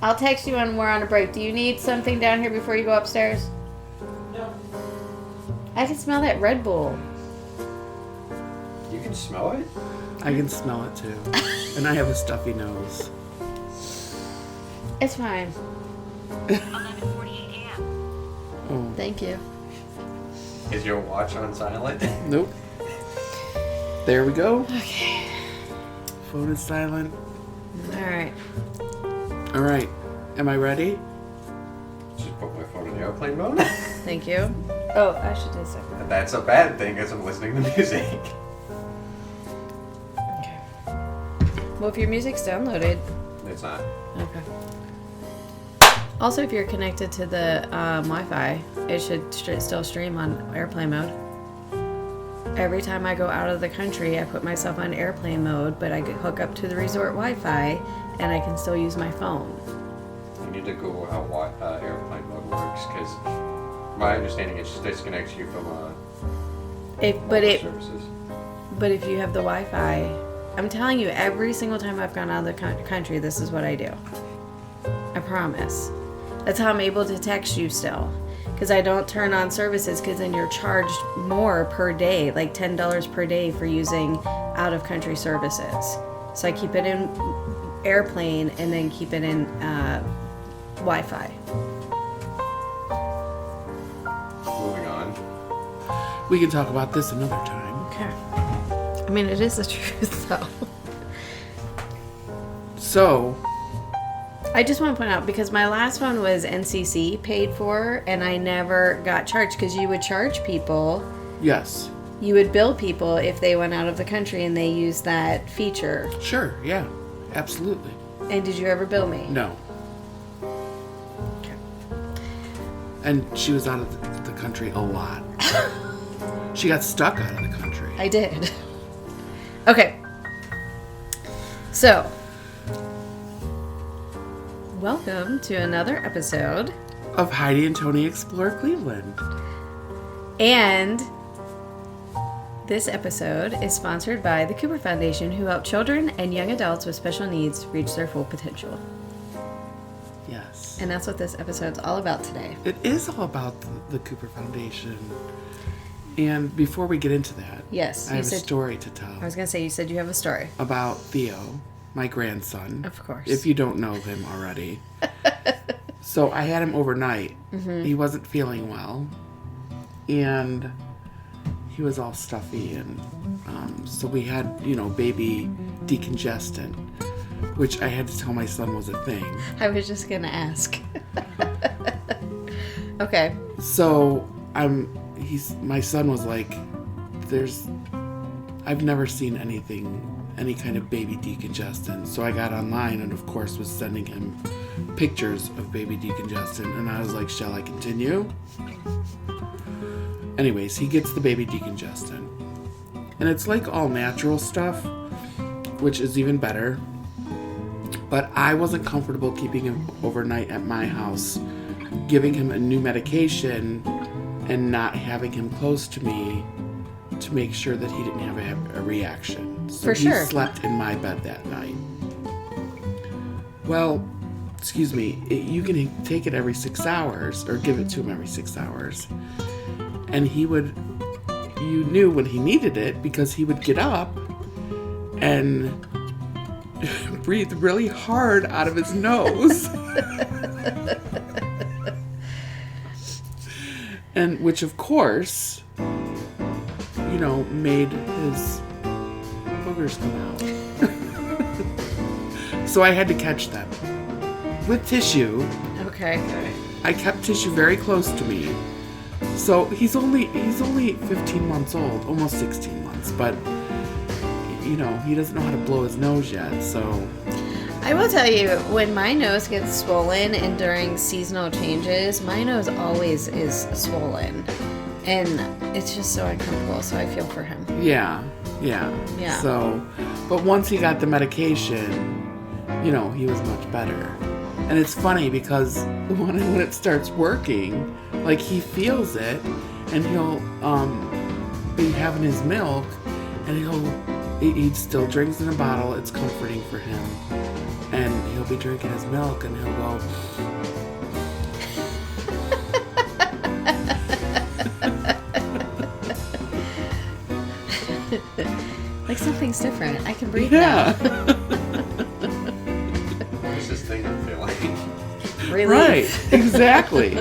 I'll text you when we're on a break. Do you need something down here before you go upstairs? No. I can smell that Red Bull. You can smell it? I can smell it too. And I have a stuffy nose. It's fine. 11:48 a.m. Oh. Thank you. Is your watch on silent? Nope. There we go. Okay. Phone is silent. Alright. All right. Am I ready? Just put my phone in airplane mode. Thank you. Oh, I should do something. That's a bad thing because I'm listening to music. Okay. Well, if your music's downloaded. It's not. Okay. Also, if you're connected to the Wi-Fi, it should still stream on airplane mode. Every time I go out of the country, I put myself on airplane mode, but I hook up to the resort Wi-Fi, and I can still use my phone. You need to Google how airplane mode works because my understanding it just disconnects you from services. But if you have the Wi-Fi, I'm telling you, every single time I've gone out of the country, this is what I do. I promise. That's how I'm able to text you still. Because I don't turn on services because then you're charged more per day, like $10 per day for using out-of-country services. So I keep it in airplane and then keep it in Wi-Fi. Moving on. We can talk about this another time. Okay. I mean, it is the truth, though. So, I just want to point out, because my last one was NCC paid for, and I never got charged, because you would charge people. yes. You would bill people if they went out of the country and they used that feature. Sure, yeah. Absolutely. And did you ever bill me? No. Okay. And she was out of the country a lot. She got stuck out of the country. I did. Okay. So, welcome to another episode. Of Heidi and Tony Explore Cleveland. And this episode is sponsored by the Cooper Foundation, who help children and young adults with special needs reach their full potential. Yes. And that's what this episode's all about today. It is all about the Cooper Foundation. And before we get into that, Yes, I have a story to tell I was going to say, you said you have a story. about Theo, my grandson. Of course. If you don't know him already. So I had him overnight. Mm-hmm. He wasn't feeling well. And he was all stuffy. And so we had, baby decongestant, which I had to tell my son was a thing. I was just going to ask. Okay. So my son was like, I've never seen any kind of baby decongestant. So I got online and of course was sending him pictures of baby decongestant. And I was like, shall I continue? Anyways, he gets the baby decongestant. And it's like all natural stuff, which is even better. But I wasn't comfortable keeping him overnight at my house, giving him a new medication and not having him close to me to make sure that he didn't have a reaction. So For sure. He slept in my bed that night. Well, excuse me, you can take it every 6 hours, or give it to him every 6 hours. And you knew when he needed it because he would get up and breathe really hard out of his nose. And which of course, made his boogers come out. So I had to catch them with tissue. Okay. I kept tissue very close to me. So he's only 15 months old, almost 16 months, but he doesn't know how to blow his nose yet, so. I will tell you, when my nose gets swollen and during seasonal changes, my nose always is swollen. And it's just so uncomfortable, so I feel for him. Yeah. So, but once he got the medication, he was much better. And it's funny because when it starts working, like he feels it, and he'll be having his milk, and he still drinks in a bottle. It's comforting for him, and he'll be drinking his milk, and he'll go, Like something's different. I can breathe yeah. now. What's this thing I'm feeling? Relief. Right, exactly.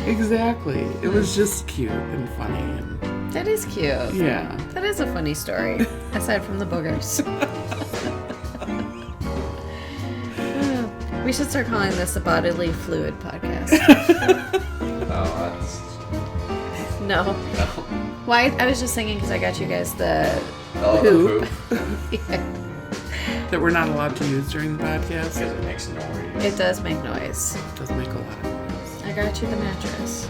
Exactly. It was just cute and funny. And That is cute. yeah. That is a funny story, aside from the boogers. We should start calling this the Bodily Fluid Podcast. Oh, that's... No. No. Why? I was just thinking because I got you guys the Oh, Poop. the poop. That we're not allowed to use during the podcast. Because it makes noise. It does make noise. It does make a lot of noise. I got you the mattress.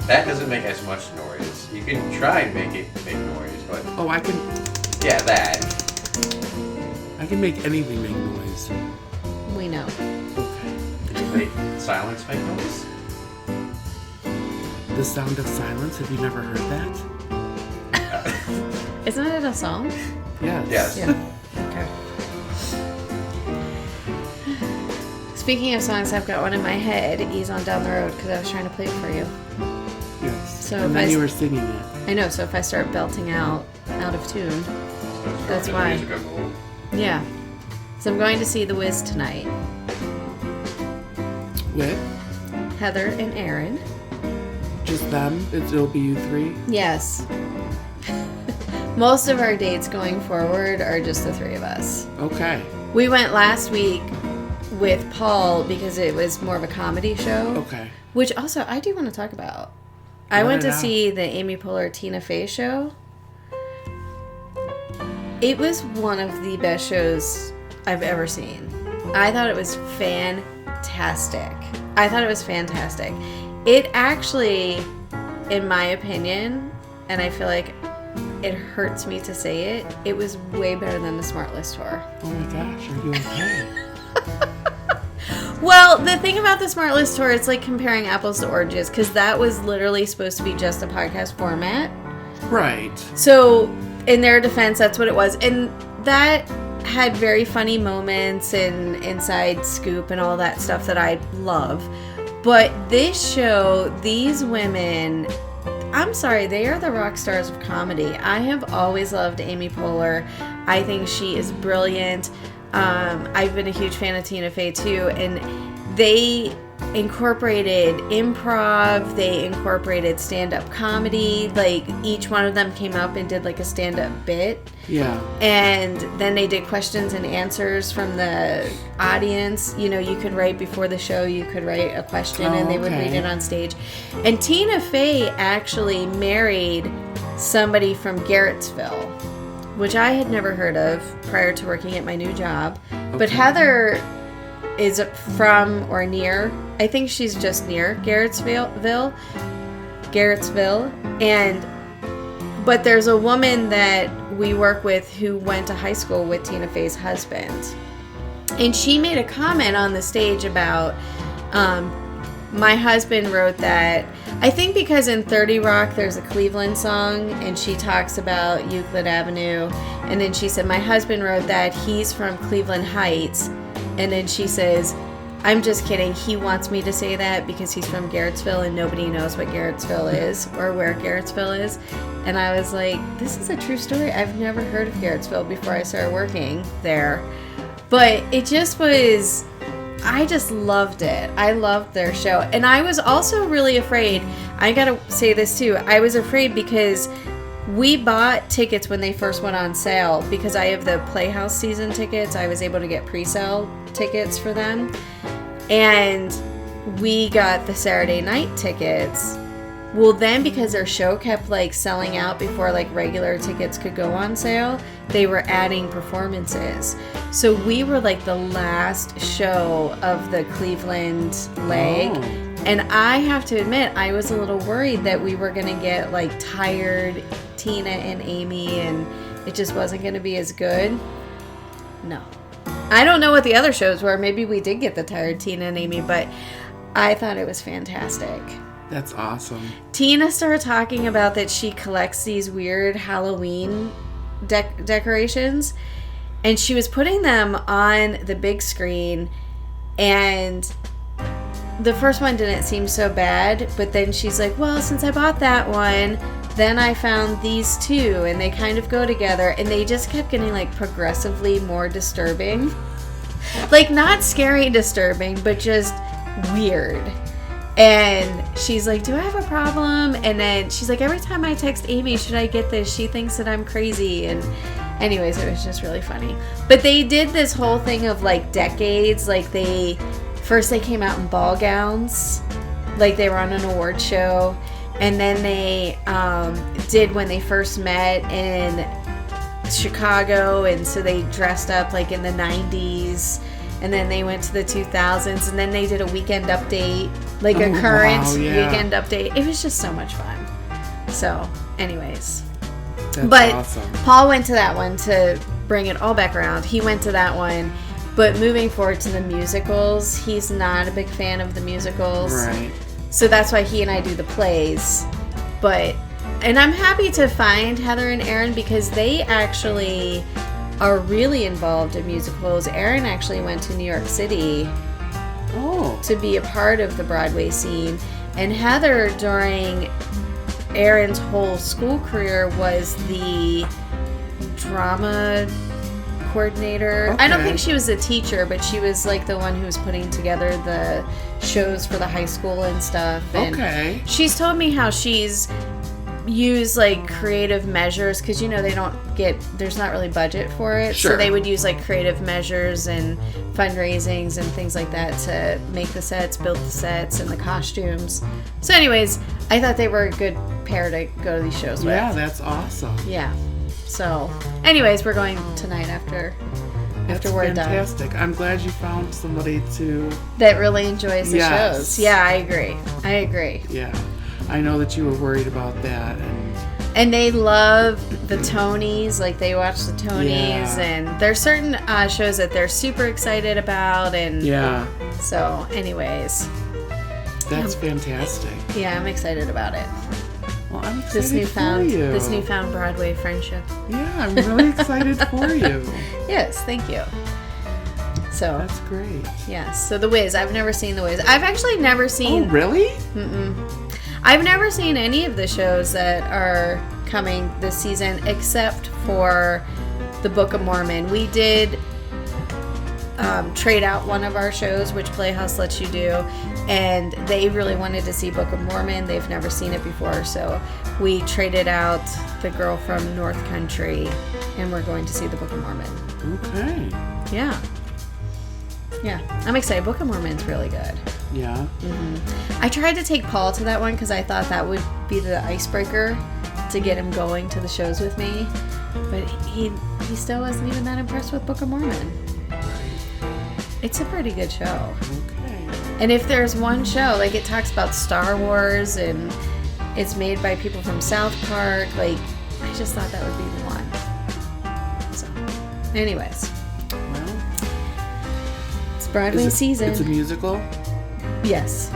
That doesn't make as much noise. You can try and make it make noise, but Oh, I can make anything make noise. We know. Okay. Wait, silence make noise? The Sound of Silence. Have you never heard that? Isn't it a song? Yes. Yes. Yeah. Okay. Speaking of songs, I've got one in my head. Ease on down the road because I was trying to play it for you. Yes. So and if then I you were singing it. I know. So if I start belting out of tune, That's So why. music of old. yeah. So I'm going to see The Wiz tonight. With Heather and Aaron. just them. It'll be you three. Yes. Most of our dates going forward are just the three of us. Okay. We went last week with Paul because it was more of a comedy show. Okay. Which also I do want to talk about. I Let went it to out. see the Amy Poehler Tina Fey show. It was one of the best shows I've ever seen. I thought it was fantastic. It actually, in my opinion, and I feel like it hurts me to say it, it was way better than the Smart List tour. Oh my gosh, are you okay? Well, the thing about the Smart List tour, it's like comparing apples to oranges, because that was literally supposed to be just a podcast format. Right. So, in their defense, that's what it was. And that had very funny moments and inside scoop and all that stuff that I love. But this show, these women, I'm sorry, they are the rock stars of comedy. I have always loved Amy Poehler. I think she is brilliant. I've been a huge fan of Tina Fey too, and they incorporated improv, they incorporated stand-up comedy. Like, each one of them came up and did like a stand-up bit. Yeah. And then they did questions and answers from the audience. You know, you could write before the show, you could write a question and they would okay. read it on stage. And Tina Fey actually married somebody from Garrettsville, which I had never heard of prior to working at my new job. But Okay. Heather is from or near, I think she's just near Garrettsville. But there's a woman that we work with who went to high school with Tina Fey's husband. And she made a comment on the stage about, my husband wrote that, I think because in 30 Rock there's a Cleveland song and she talks about Euclid Avenue. And then she said, my husband wrote that, he's from Cleveland Heights. And then she says, I'm just kidding. He wants me to say that because he's from Garrettsville and nobody knows what Garrettsville is or where Garrettsville is. And I was like, this is a true story. I've never heard of Garrettsville before I started working there. But it just was, I just loved it. I loved their show. And I was also really afraid. I gotta say this too. I was afraid because we bought tickets when they first went on sale because I have the Playhouse season tickets. I was able to get pre-sale tickets for them. And we got the Saturday night tickets. Well, then because their show kept like selling out before like regular tickets could go on sale, they were adding performances. So we were like the last show of the Cleveland leg. Oh. And I have to admit, I was a little worried that we were going to get like tired Tina and Amy and it just wasn't going to be as good. No. I don't know what the other shows were. Maybe we did get the tired Tina and Amy, but I thought it was fantastic. That's awesome. Tina started talking about that she collects these weird Halloween decorations. And she was putting them on the big screen, and the first one didn't seem so bad, but then she's like, well, since I bought that one, then I found these two, and they kind of go together, and they just kept getting like progressively more disturbing. Like, not scary disturbing, but just weird. And she's like, do I have a problem? And then she's like, every time I text Amy, should I get this? She thinks that I'm crazy. And anyways, it was just really funny. But they did this whole thing of like decades. Like, first they came out in ball gowns, like they were on an award show. And then they did when they first met in Chicago, and so they dressed up like in the 90s, and then they went to the 2000s, and then they did a weekend update, like a current weekend update. It was just so much fun. So anyways, That's awesome. Paul went to that one to bring it all back around. He went to that one, but moving forward to the musicals, he's not a big fan of the musicals. Right. So that's why he and I do the plays. And I'm happy to find Heather and Aaron, because they actually are really involved in musicals. Aaron actually went to New York City to be a part of the Broadway scene. And Heather, during Aaron's whole school career, was the drama coordinator. Okay. I don't think she was a teacher, but she was like the one who was putting together the shows for the high school and stuff. And Okay. she's told me how she's used like creative measures, because there's not really budget for it. Sure. So they would use like creative measures and fundraisings and things like that to make the sets, build the sets, and the costumes. So anyways, I thought they were a good pair to go to these shows with. Yeah, that's awesome. Yeah. So, anyways, we're going tonight after we're done. Fantastic. I'm glad you found somebody That really enjoys the Yes. shows. Yeah, I agree. Yeah. I know that you were worried about that, And they love the Tonys. Like, they watch the Tonys, Yeah. and there's certain shows that they're super excited about. And yeah, so, anyways, that's fantastic. yeah, I'm excited about it. Well, I'm excited This for you. newfound Broadway friendship. Yeah, I'm really excited for you. Yes, thank you. So, That's great. yes. So, The Wiz. I've never seen The Wiz. I've actually never Oh, seen. really? I've never seen any of the shows that are coming this season except for the Book of Mormon. We did trade out one of our shows, which Playhouse lets you do, and they really wanted to see Book of Mormon. They've never seen it before, so we traded out The Girl from North Country, and we're going to see the Book of Mormon. Okay. Yeah. Yeah, I'm excited. Book of Mormon's really good. Yeah. I tried to take Paul to that one because I thought that would be the icebreaker to get him going to the shows with me, but he still wasn't even that impressed with Book of Mormon. It's a pretty good show. Okay. And if there's one show, like, it talks about Star Wars, and it's made by people from South Park, like, I just thought that would be the one. So, anyways, Well, it's Broadway season. It's a musical. Yes.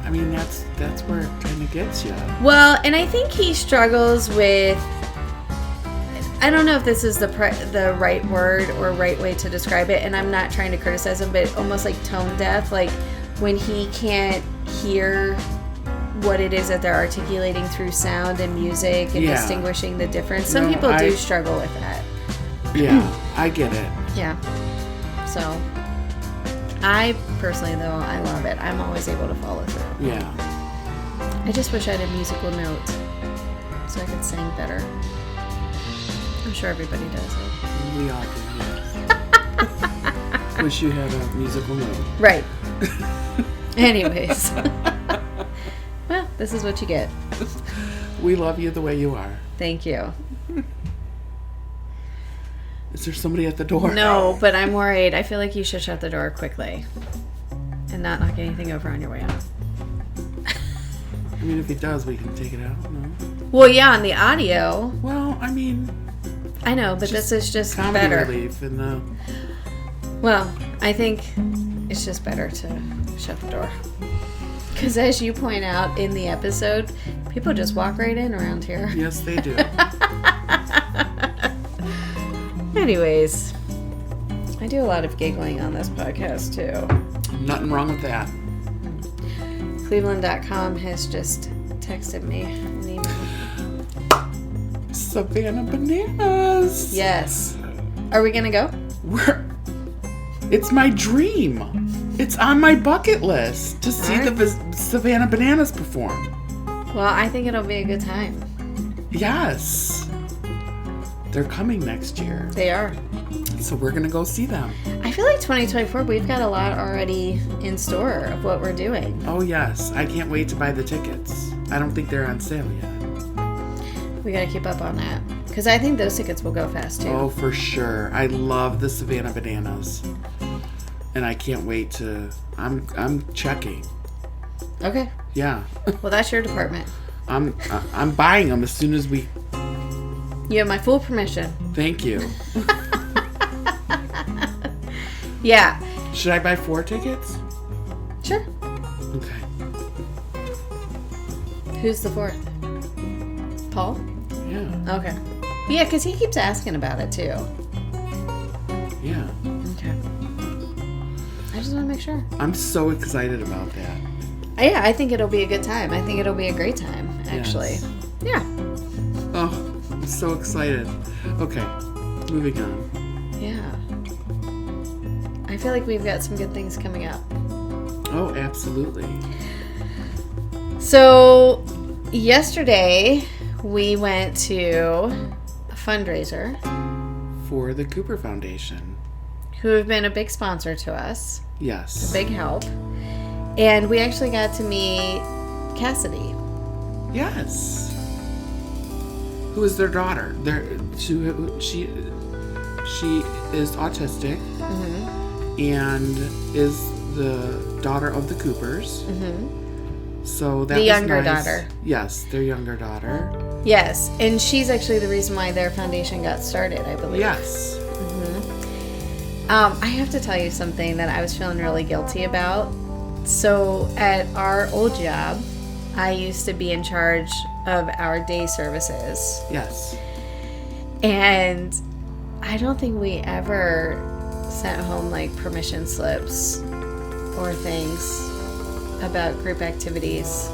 I mean, that's where it kind of gets you. Well, and I think he struggles with, I don't know if this is the right word or right way to describe it, and I'm not trying to criticize him, but almost like tone deaf, like when he can't hear what it is that they're articulating through sound and music and Yeah. distinguishing the difference. Some No, people do struggle with that. Yeah, I get it. Yeah. So, I personally, though, I love it. I'm always able to follow through. Yeah. I just wish I had a musical note so I could sing better. I'm sure everybody does. We all do, yes. Wish you had a musical note. Right. Anyways. Well, this is what you get. We love you the way you are. Thank you. Is there somebody at the door? No, but I'm worried. I feel like you should shut the door quickly and not knock anything over on your way out. I mean, if he does, we can take it out. No. Well, yeah, on the audio. Well, I mean, I know, but this is just comedy better. relief in the. Well, I think it's just better to shut the door. Because as you point out in the episode, people just walk right in around here. Yes, they do. Anyways, I do a lot of giggling on this podcast, too. Nothing wrong with that. Cleveland.com has just texted me an email. Savannah Bananas. Yes. Are we going to go? It's my dream. It's on my bucket list to see Alright. the Savannah Bananas perform. Well, I think it'll be a good time. Yes. They're coming next year. They are. So we're going to go see them. I feel like 2024, we've got a lot already in store of what we're doing. Oh, yes. I can't wait to buy the tickets. I don't think they're on sale yet. We got to keep up on that. Because I think those tickets will go fast, too. Oh, for sure. I love the Savannah Bananas. And I can't wait to... I'm checking. Okay. Yeah. Well, that's your department. I'm buying them as soon as we... You have my full permission. Thank you. Yeah. Should I buy 4 tickets? Sure. Okay. Who's the fourth? Paul? Yeah. Okay. Yeah, because he keeps asking about it, too. Yeah. Okay. I just want to make sure. I'm so excited about that. Yeah, I think it'll be a good time. I think it'll be a great time, actually. Yes. Yeah. Oh, I'm so excited. Okay. Moving on. Yeah. I feel like we've got some good things coming up. Oh, absolutely. So, yesterday we went to a fundraiser, For the Cooper Foundation. who have been a big sponsor to us, Yes. big help. And we actually got to meet Cassidy. Yes. Who is their daughter? She is autistic and is the daughter of the Coopers. So that The was younger nice. daughter. Yes, their younger daughter. Yes, and she's actually the reason why their foundation got started, I believe. Yes. I have to tell you something that I was feeling really guilty about. So at our old job, I used to be in charge of our day services. Yes. And I don't think we ever sent home like permission slips or things about group activities.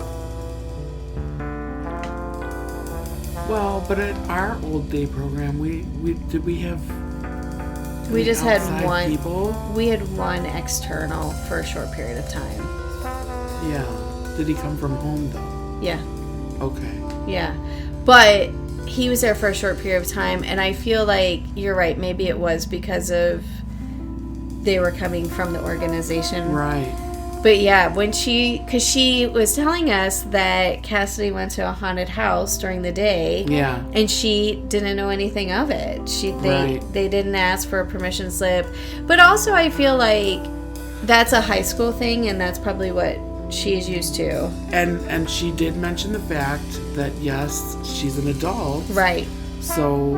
Well, but at our old day program, we have We just had outside one. people. We had one external for a short period of time. Yeah. Did he come from home though? Yeah. Okay. Yeah. But he was there for a short period of time, and I feel like you're right. Maybe it was because of they were coming from the organization. Right. But yeah, because she was telling us that Cassidy went to a haunted house during the day. Yeah. And she didn't know anything of it. Right. They didn't ask for a permission slip. But also I feel like that's a high school thing, and that's probably what she's used to. And she did mention the fact that yes, she's an adult. Right. So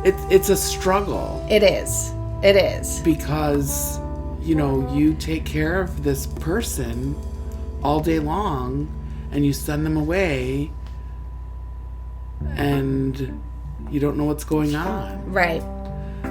it's a struggle It is. It is. because you take care of this person all day long and you send them away and you don't know what's going on. Right.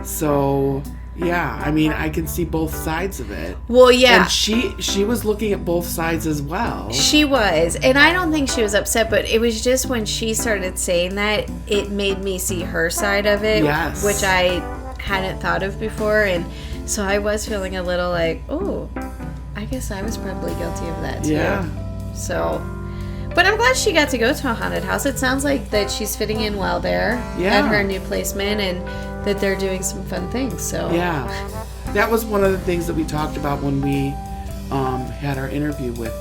So yeah, I mean, I can see both sides of it. Well, yeah. And she was looking at both sides as well. She was. And I don't think she was upset, but it was just when she started saying that, it made me see her side of it. Yes. Which I hadn't thought of before. And so I was feeling a little like, oh, I guess I was probably guilty of that too. Yeah. So, but I'm glad she got to go to a haunted house. It sounds like that she's fitting in well there Yeah. at her new placement, and that they're doing some fun things. So Yeah. That was one of the things that we talked about when we had our interview with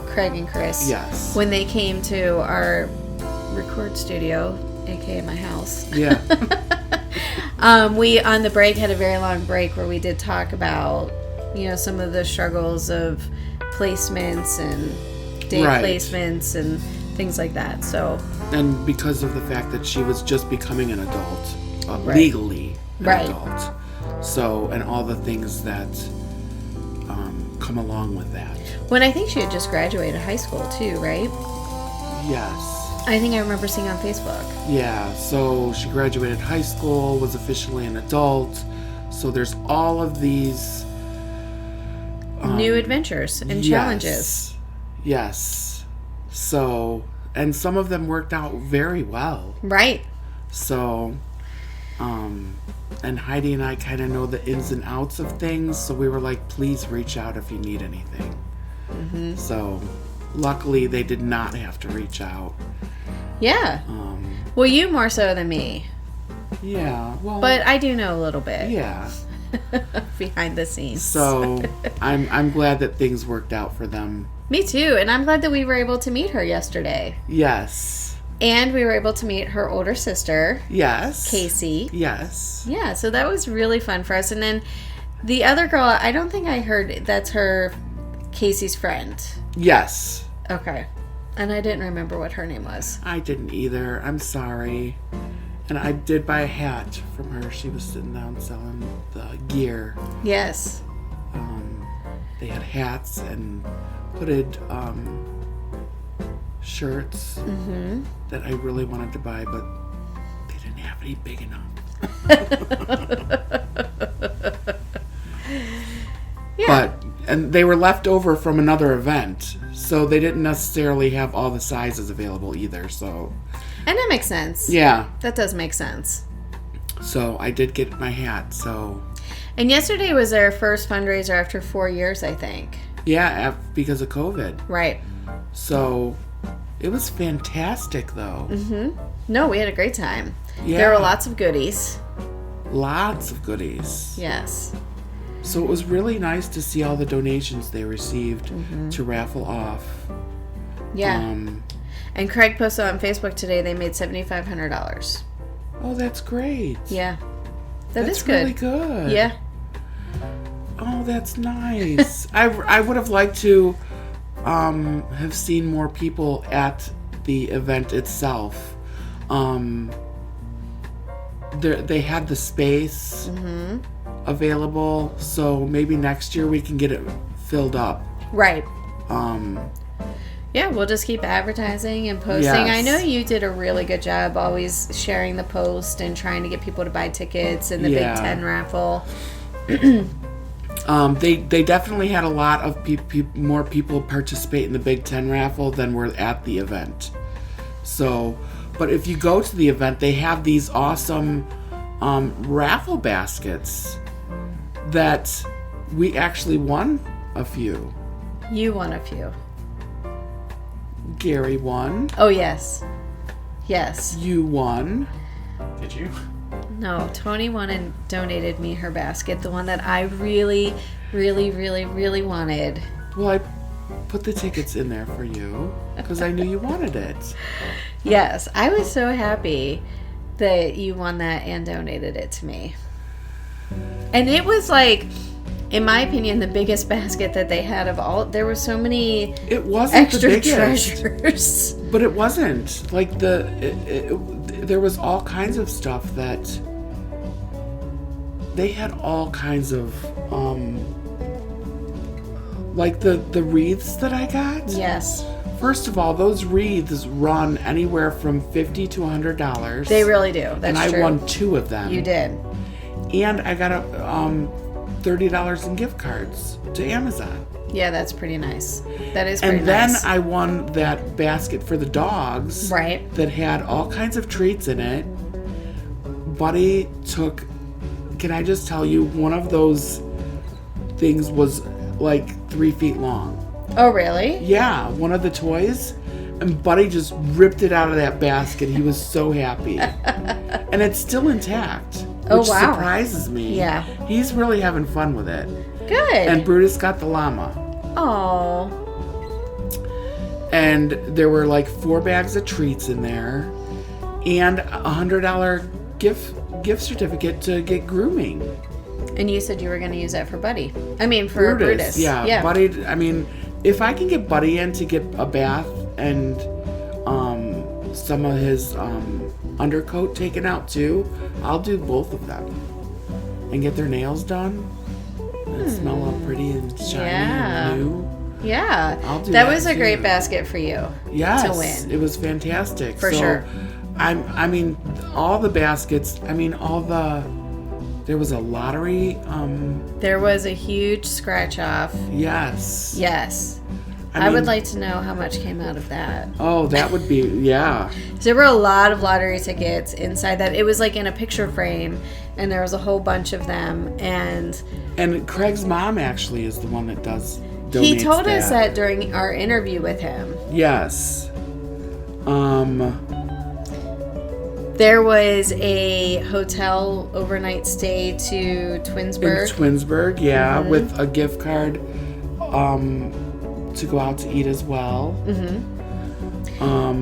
Craig and Chris. Yes. When they came to our record studio, aka my house. Yeah. We on the break had a very long break where we did talk about, some of the struggles of placements and day Right. placements and things like that. So And because of the fact that she was just becoming an adult, Right. legally an Right. adult. So, and all the things that come along with that. when I think she had just graduated high school too, right? Yes. I think I remember seeing on Facebook. Yeah, so she graduated high school, was officially an adult. So there's all of these new adventures and challenges. Yes. So, and some of them worked out very well. Right. So, and Heidi and I kind of know the ins and outs of things, so we were like, please reach out if you need anything. Mm-hmm. So, luckily, they did not have to reach out. Yeah. Well, you more so than me. Yeah, well... But I do know a little bit. Yeah. Behind the scenes. So, I'm glad that things worked out for them. Me too, and I'm glad that we were able to meet her yesterday. Yes. And we were able to meet her older sister. Yes. Casey. Yes. Yeah, so that was really fun for us. And then the other girl, I don't think I heard that's her, Casey's friend. Yes. Okay. And I didn't remember what her name was. I didn't either. I'm sorry. And I did buy a hat from her. She was sitting down selling the gear. Yes. They had hats and hooded shirts that I really wanted to buy, but they didn't have any big enough. Yeah. And they were left over from another event, so they didn't necessarily have all the sizes available either, so... And that makes sense. Yeah. That does make sense. So I did get my hat, so... And yesterday was our first fundraiser after 4 years, I think. Yeah, because of COVID. Right. So it was fantastic, though. Mm-hmm. No, we had a great time. Yeah. There were lots of goodies. Lots of goodies. Yes. So it was really nice to see all the donations they received to raffle off. Yeah. And Craig posted on Facebook today they made $7,500. Oh, that's great. Yeah. That's is good. Really good. Yeah. Oh, that's nice. I would have liked to have seen more people at the event itself. They had the space available, so maybe next year we can get it filled up. Right. Yeah, we'll just keep advertising and posting. Yes. I know you did a really good job always sharing the post and trying to get people to buy tickets and the Big Ten raffle. They definitely had a lot of more people participate in the Big Ten raffle than were at the event. So, but if you go to the event, they have these awesome raffle baskets that we actually won a few. You won a few. Gary won. Oh, yes. Yes. You won. Did you? No, Tony won and donated me her basket, the one that I really, really, really, really wanted. Well, I put the tickets in there for you because I knew you wanted it. Yes, I was so happy that you won that and donated it to me. And it was like, in my opinion, the biggest basket that they had of all. There were so many it wasn't extra the biggest, treasures. but it wasn't like there was all kinds of stuff that they had all kinds of like the wreaths that I got. Yes. First of all, those wreaths run anywhere from $50 to $100. They really do. That's and I true. won 2 of them. You did. And I got $30 in gift cards to Amazon. Yeah, that's pretty nice. That is pretty nice. And then nice. I won that basket for the dogs. Right. That had all kinds of treats in it. Buddy took, can I just tell you, one of those things was like 3 feet long. Oh, really? Yeah, one of the toys. And Buddy just ripped it out of that basket. He was so happy. And it's still intact. Oh, which wow. surprises me. Yeah. He's really having fun with it. Good. And Brutus got the llama. Oh. And there were like 4 bags of treats in there. And a $100 gift certificate to get grooming. And you said you were going to use that for Buddy. I mean, for Brutus. Yeah. Buddy, I mean, if I can get Buddy in to get a bath and some of his undercoat taken out too, I'll do both of them. And get their nails done. And smell all pretty and shiny and new. Yeah. I'll do that was a too. great basket for you. Yes. To win. It was fantastic. For sure. I mean, all the baskets, I mean, all the There was a lottery. There was a huge scratch off. Yes. Yes. I would like to know how much came out of that. Oh, that would be, yeah. There were a lot of lottery tickets inside that. It was like in a picture frame, and there was a whole bunch of them. And Craig's mom actually is the one that donates he told us that during our interview with him. Yes. There was a hotel overnight stay to Twinsburg. In Twinsburg, yeah, with a gift card to go out to eat as well.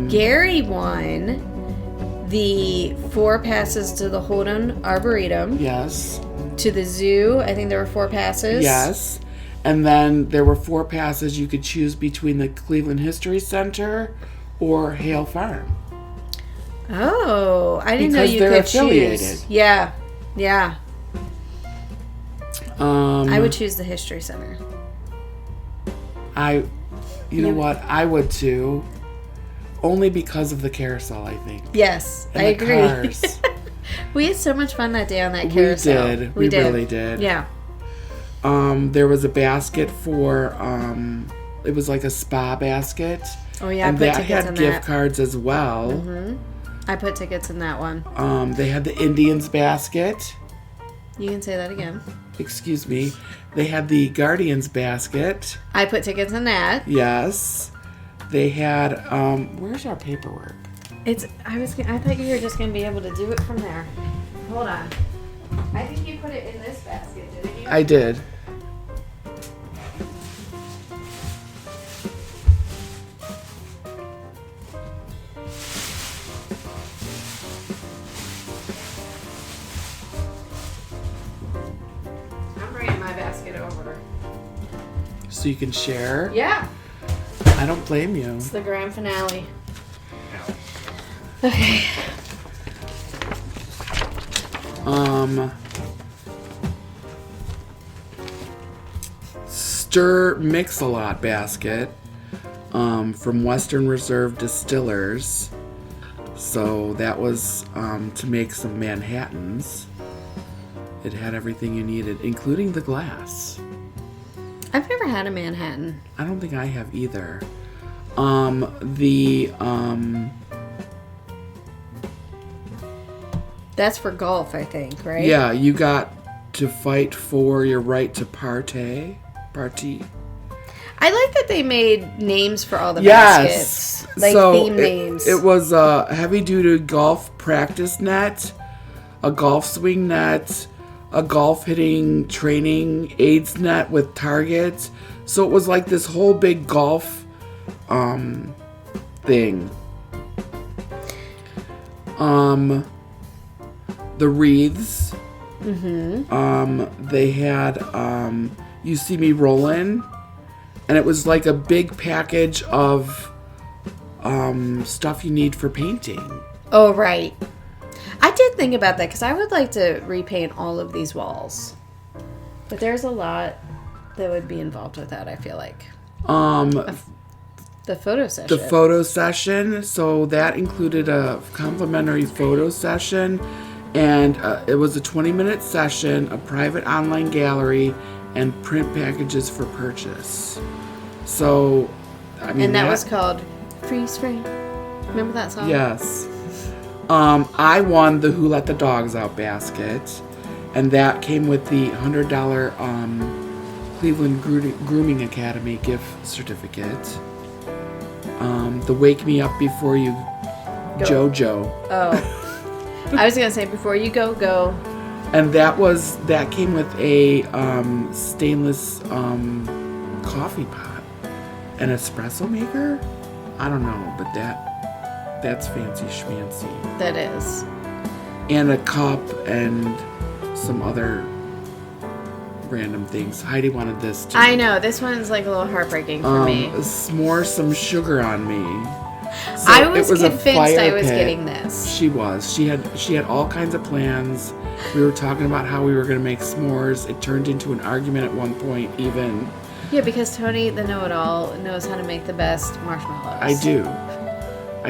Gary won the 4 passes to the Holden Arboretum. Yes. To the zoo. I think there were 4 passes. Yes. And then there were 4 passes you could choose between the Cleveland History Center or Hale Farm. Oh, I didn't know Because you they're could affiliated. choose. Yeah. Yeah. I would choose the History Center. You know what? I would too. Only because of the carousel, I think. Yes, And I the agree. cars. We had so much fun that day on that carousel. We really did. Yeah. There was a basket for, it was like a spa basket. Oh yeah, And I put that tickets in had gift that. cards as well. I put tickets in that one. They had the Indians basket. You can say that again. Excuse me. They had the Guardians basket. I put tickets in that. Yes. They had, where's our paperwork? I thought you were just gonna be able to do it from there. Hold on. I think you put it in this basket, didn't you? I did. I'm bringing my basket over. So you can share. Yeah. I don't blame you. It's the grand finale. Okay. Stir Mix-a-Lot basket from Western Reserve Distillers. So that was to make some Manhattans. It had everything you needed, including the glass. I've never had a Manhattan. I don't think I have either. That's for golf, I think, right? Yeah, you got to fight for your right to party. I like that they made names for all the Yes. baskets. Like So theme names. It was a heavy-duty golf practice net, a golf swing net, a golf hitting training aids net with targets. So it was like this whole big golf thing. The wreaths. They had You See Me Rollin'. And it was like a big package of stuff you need for painting. Oh, right. I did think about that because I would like to repaint all of these walls. But there's a lot that would be involved with that, I feel like. The photo session. The photo session. So that included a complimentary photo session. And it was a 20-minute session, a private online gallery, and print packages for purchase. So, I mean, and that was called Freeze Frame. Remember that song? Yes. I won the Who Let the Dogs Out basket, and that came with the $100 Cleveland Grooming Academy gift certificate. The Wake Me Up Before You JoJo. Oh. I was going to say, before you go. And that came with a stainless coffee pot, an espresso maker. I don't know, but that's fancy schmancy. That is. And a cup and some other random things. Heidi wanted this too. I know, this one's like a little heartbreaking for me. S'more some sugar on me. So I was it was convinced I a was fire pit. getting this. She was. She had all kinds of plans. We were talking about how we were going to make s'mores. It turned into an argument at one point, even. Yeah, because Tony, the know-it-all, knows how to make the best marshmallows. I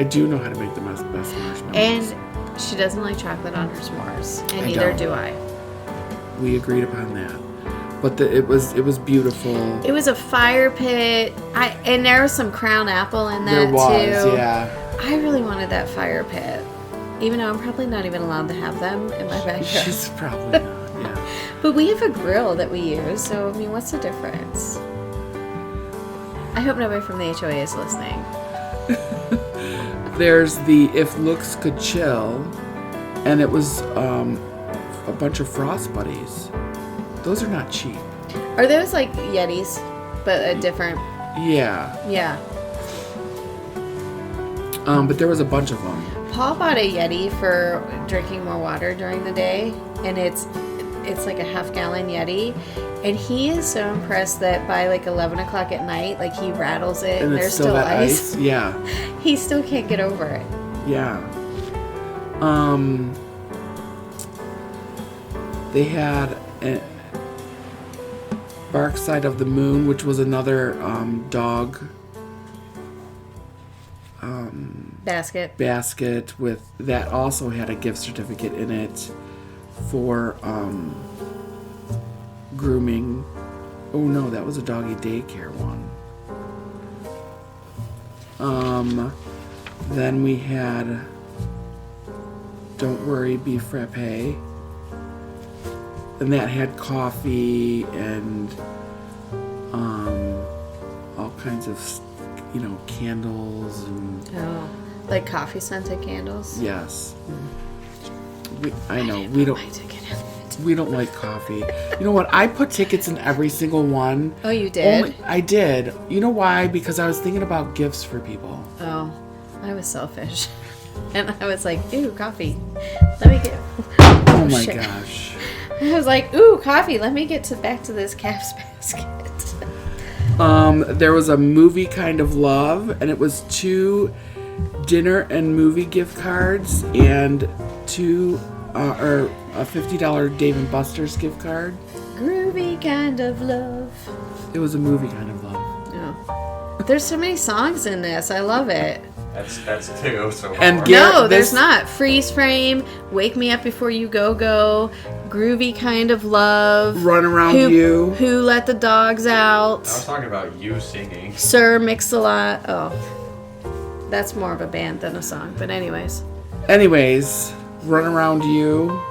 do know how to make the best marshmallows. And she doesn't like chocolate on her s'mores. And I neither don't. do I. We agreed upon that. But it was beautiful. It was a fire pit. And there was some crown apple in that There was, too. yeah. I really wanted that fire pit. Even though I'm probably not even allowed to have them in my backyard. She's probably not, yeah. But we have a grill that we use, so I mean, what's the difference? I hope nobody from the HOA is listening. There's the If Looks Could Chill, and it was a bunch of Frost Buddies. Those are not cheap. Are those like Yetis, but a different? Yeah. Yeah. But there was a bunch of them. Paul bought a Yeti for drinking more water during the day, and it's like a half-gallon Yeti, and he is so impressed that by like 11 o'clock at night, like he rattles it and it's there's still that ice. Yeah. He still can't get over it. Yeah. They had a Bark Side of the Moon, which was another dog basket with that also had a gift certificate in it for grooming. Oh no, that was a doggy daycare one. Then we had Don't Worry, Be Frappe. And that had coffee and all kinds of, candles and... Oh, like coffee scented candles? Yes. We don't like coffee. You know what? I put tickets in every single one. Oh, you did? I did. You know why? Because I was thinking about gifts for people. Oh, I was selfish. And I was like, ooh, coffee. Let me get... Oh my shit. gosh. I was like, ooh, coffee. Let me get back to this calf's basket. There was a Movie Kind of Love, and it was 2 dinner and movie gift cards and a $50 Dave & Buster's gift card. Groovy kind of love. It was a Movie Kind of Love. Oh. There's so many songs in this. I love it. That's two so And far. No, there's not. Freeze Frame, Wake Me Up Before You Go Go, Groovy Kind of Love, Run Around You. Who Let the Dogs Out, I was talking about you singing. Sir Mix-a-Lot. Oh, that's more of a band than a song. But anyways, Run Around You.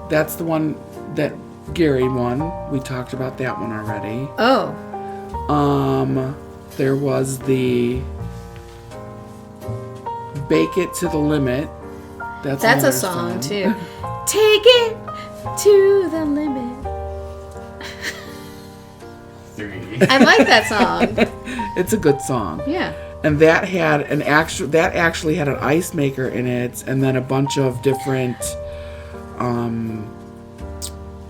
That's the one that Gary won. We talked about that one already. oh, There was the Bake It to the Limit. That's a another song too. Take it to the limit. 3. I like that song. It's a good song. Yeah. And that had actually had an ice maker in it, and then a bunch of different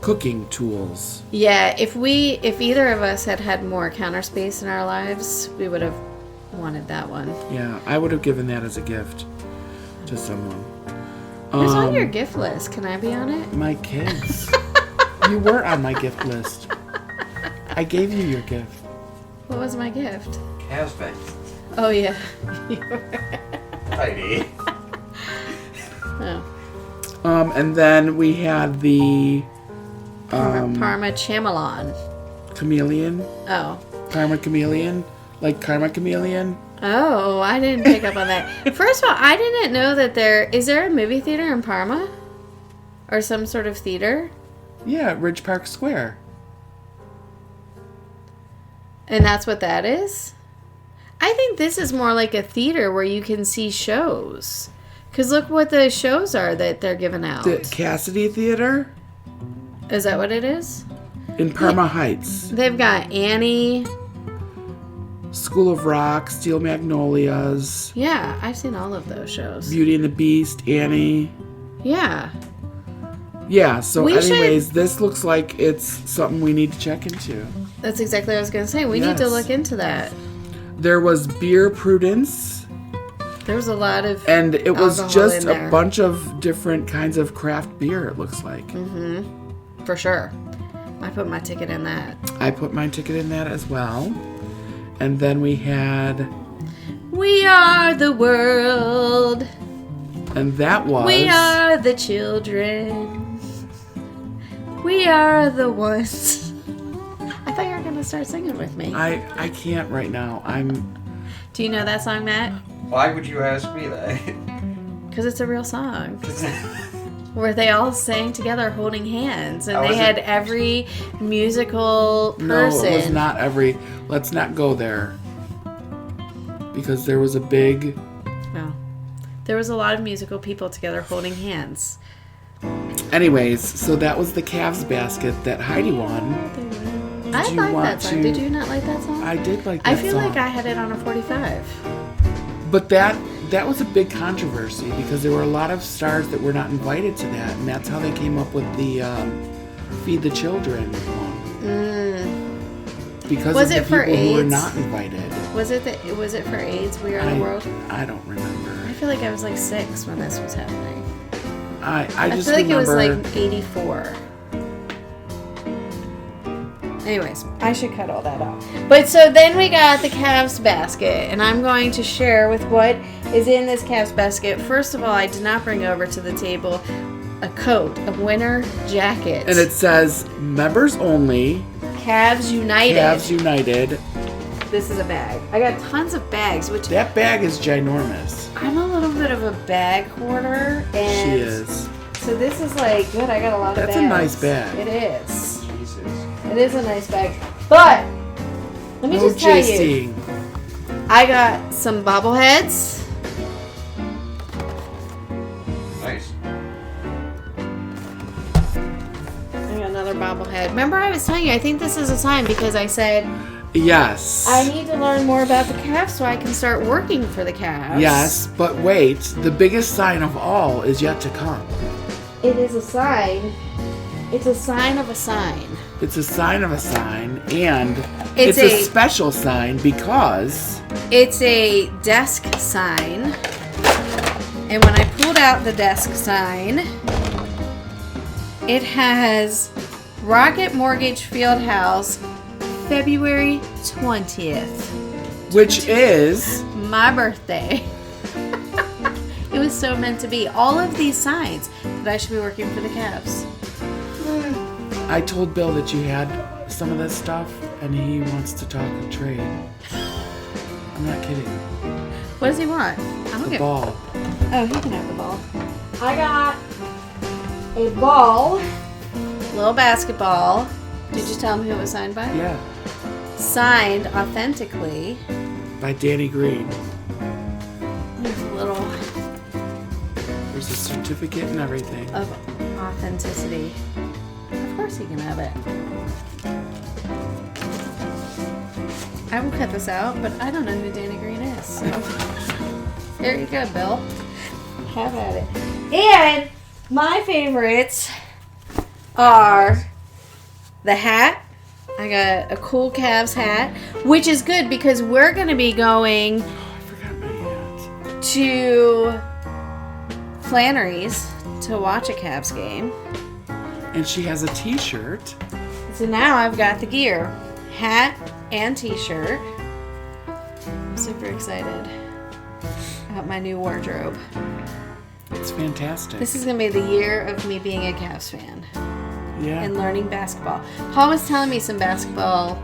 cooking tools. Yeah, if either of us had more counter space in our lives, we would have wanted that one. Yeah, I would have given that as a gift to someone. Who's on your gift list? Can I be on it? My kids. You were on my gift list. I gave you your gift. What was my gift? Calves bank. Oh yeah. Heidi. Oh. And then we had the Parma Chamalon. chameleon. Oh. Parma chameleon. Like Karma Chameleon. Oh, I didn't pick up on that. First of all, I didn't know that is there a movie theater in Parma? Or some sort of theater? Yeah, Ridge Park Square. And that's what that is? I think this is more like a theater where you can see shows. Because look what the shows are that they're giving out. The Cassidy Theater Is that what it is? in Parma Heights. They've got Annie. School of Rock, Steel Magnolias, Yeah, I've seen all of those shows. Beauty and the Beast, Annie. Yeah. Yeah, so We anyways, this looks like it's something we need to check into. That's exactly what I was going to say. We need to Yes. look into that. There was Beer Prudence, There was a lot of and it was alcohol just in a there. bunch of different kinds of craft beer, it looks like. For sure. I put my ticket in that. I put my ticket in that as well. And then we had, We are the world. and that was... We are the children. We are the ones. I thought you were gonna start singing with me. I can't right now. Do you know that song, Matt? Why would you ask me that? Because it's a real song. Where they all sang together holding hands. And they had every musical person. No, it was not every. Let's not go there. Because there was a big... No. There was a lot of musical people together holding hands. Anyways, so that was the Cavs basket that Heidi won. I like that song. Did you not like that song? I did like that song. I feel like I had it on a 45. But that was a big controversy because there were a lot of stars that were not invited to that, and that's how they came up with the Feed the Children one. Because was of it the for people AIDS? who were not invited. Was it for AIDS We Are the World? I don't remember. I feel like I was like 6 when this was happening. I just feel like remember... it was like 84. Anyways, I should cut all that out. But so then we got the Cavs basket, and I'm going to share with what is in this Cavs basket. First of all, I did not bring over to the table a coat, a winter jacket. And it says, members only. Cavs United. Cavs United. This is a bag. I got tons of bags, which... That bag is ginormous. I'm a little bit of a bag hoarder. And she is. So this is like, good, I got a lot of bags. That's a nice bag. It is. Jesus. It is a nice bag. But, let me just tell you. I got some bobbleheads. Nice. I got another bobblehead. Remember I was telling you, I think this is a sign because I said... Yes. I need to learn more about the Cavs so I can start working for the Cavs. Yes, but wait. The biggest sign of all is yet to come. It is a sign. It's a sign of a sign. It's a sign of a sign, and it's a special sign because... It's a desk sign. And when I pulled out the desk sign, it has Rocket Mortgage Fieldhouse, February 20th. Which is... my birthday. It was so meant to be. All of these signs that I should be working for the Cavs. I told Bill that you had some of this stuff, and he wants to talk a trade. I'm not kidding. What does he want? I don't The get ball. Oh, he can have the ball. I got a ball, little basketball. Did you tell him who it was signed by? Yeah. Signed authentically. By Danny Green. There's a little There's a certificate and everything. of authenticity. Of course he can have it. I will cut this out, but I don't know who Danny Green is. So there you go, Bill. Have at it. And my favorites are the hat. I got a cool Cavs hat, which is good because we're going to be going I forgot my hat. to Flannery's to watch a Cavs game. And she has a t-shirt. So now I've got the gear. Hat and t-shirt. I'm super excited about my new wardrobe. It's fantastic. This is going to be the year of me being a Cavs fan Yeah. and learning basketball. Paul was telling me some basketball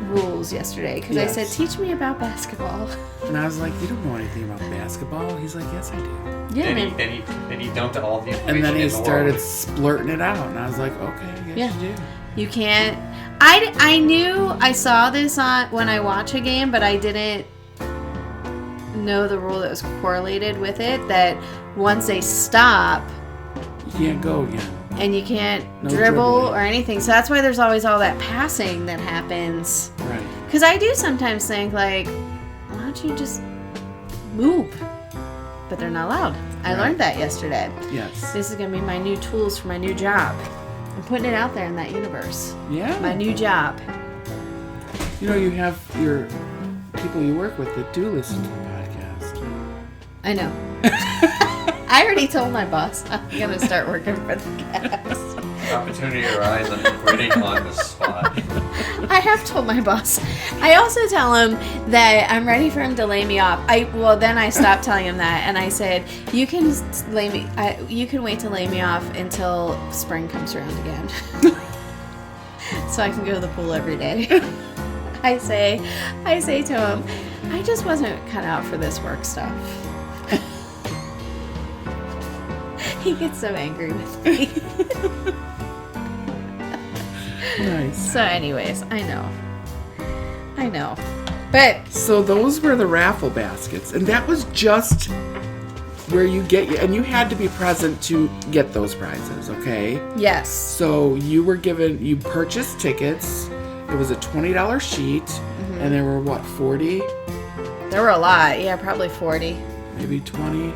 rules yesterday because I said, Yes. teach me about basketball. And I was like, you don't know anything about basketball? He's like, yes, I do. Yeah, Then man. he dumped all the information And then he in the started world. splurting it out. And I was like, okay, I guess Yeah. you do. You can't. I knew I saw this on when I watch a game, but I didn't know the rule that was correlated with it. That once they stop, You can't go again. and you can't No dribble dribbling. or anything. So that's why there's always all that passing that happens. Right. Because I do sometimes think like, why don't you just move? But they're not allowed. I Right. learned that yesterday. Yes. This is going to be my new tools for my new job. I'm putting it out there in that universe. Yeah. My new job. You know, you have your people you work with that do listen to the podcast. I know. I already told my boss I'm going to start working for the Cavs. Opportunity arises and quitting on the spot. I have told my boss. I also tell him that I'm ready for him to lay me off. Then I stopped telling him that, and I said, you can wait to lay me off until spring comes around again, so I can go to the pool every day. I say to him, I just wasn't cut out for this work stuff. He gets so angry with me. Nice. So anyways, I know. But So those were the raffle baskets, and that was just where you and you had to be present to get those prizes, okay? yes. So you purchased tickets. It was a $20 sheet, and there were, 40? There were a lot. Yeah, probably 40. Maybe 20?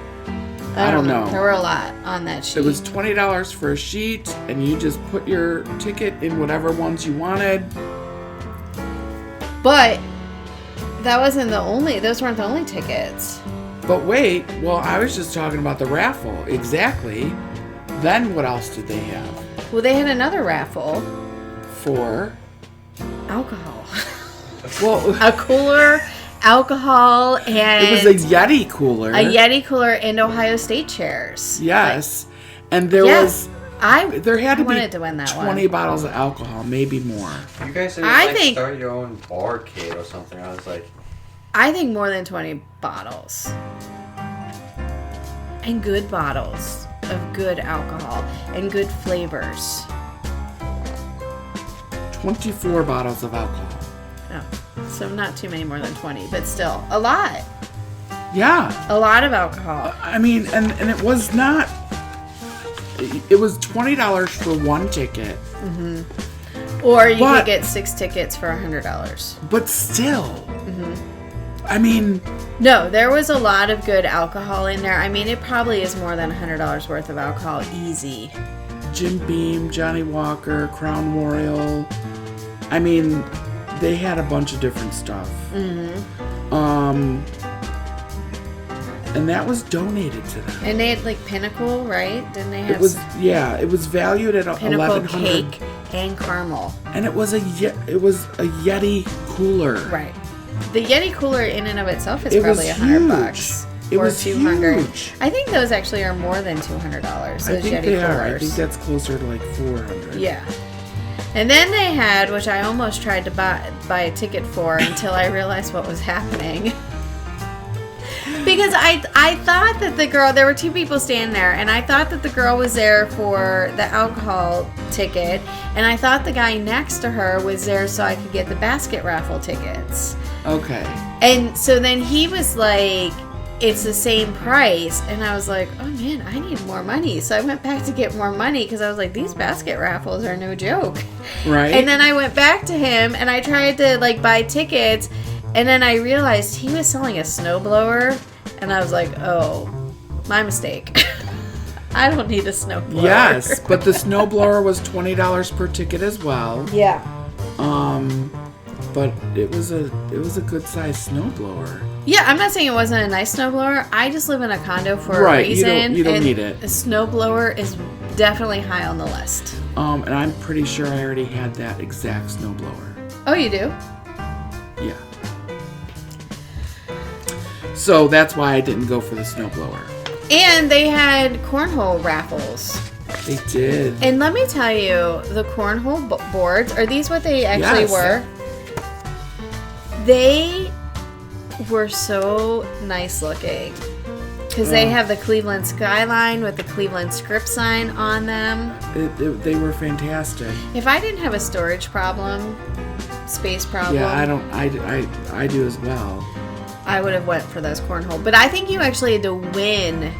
I don't know. There were a lot on that sheet. It was $20 for a sheet, and you just put your ticket in whatever ones you wanted. But that wasn't those weren't the only tickets. But wait, I was just talking about the raffle. Exactly. Then what else did they have? Well, they had another raffle. For? Alcohol. Well, A cooler, alcohol, and... it was a Yeti cooler. A Yeti cooler and Ohio State chairs. Yes. And there Yes. there had to I wanted be to win that 20 one. bottles of alcohol, maybe more. You guys said I think- start your own barcade or something. I was like, I think more than 20 bottles. And good bottles of good alcohol and good flavors. 24 bottles of alcohol. Oh, so not too many more than 20, but still a lot. Yeah. A lot of alcohol. I mean, and it was not... It was $20 for one ticket. Or you But- could get 6 tickets for $100. But still... I mean... No, there was a lot of good alcohol in there. I mean, it probably is more than $100 worth of alcohol. Easy. Jim Beam, Johnny Walker, Crown Royal. I mean, they had a bunch of different stuff. And that was donated to them. And they had like Pinnacle, right? Didn't they have It was valued at Pinnacle $1,100. cake and caramel? And it was a Yeti cooler. Right. The Yeti cooler in and of itself is It probably was $100. It or was $200. huge. I think those actually are more than $200. Those I think Yeti they coolers. are. I think that's closer to like $400. Yeah. And then they had, which I almost tried to buy a ticket for until I realized what was happening. Because I thought that there were 2 people standing there, and I thought that the girl was there for the alcohol ticket, and I thought the guy next to her was there so I could get the basket raffle tickets. Okay. And so then he was like, it's the same price. And I was like, oh man, I need more money. So I went back to get more money because I was like, these basket raffles are no joke. Right. And then I went back to him and I tried to like buy tickets. And then I realized he was selling a snowblower. And I was like, oh, my mistake. I don't need a snowblower. Yes, but the snowblower was $20 per ticket as well. Yeah. But it was a good sized snowblower. Yeah, I'm not saying it wasn't a nice snowblower. I just live in a condo for a Right, reason. you don't and need it. A snowblower is definitely high on the list. And I'm pretty sure I already had that exact snowblower. Oh, you do? Yeah. So that's why I didn't go for the snowblower. And they had cornhole raffles. They did. And let me tell you, the cornhole boards, are these what they actually Yes. were? They were so nice looking. Because they have the Cleveland skyline with the Cleveland script sign on them. They were fantastic. If I didn't have a storage problem, space problem, Yeah, I do as well. I would have went for those cornhole. But I think you actually had to win.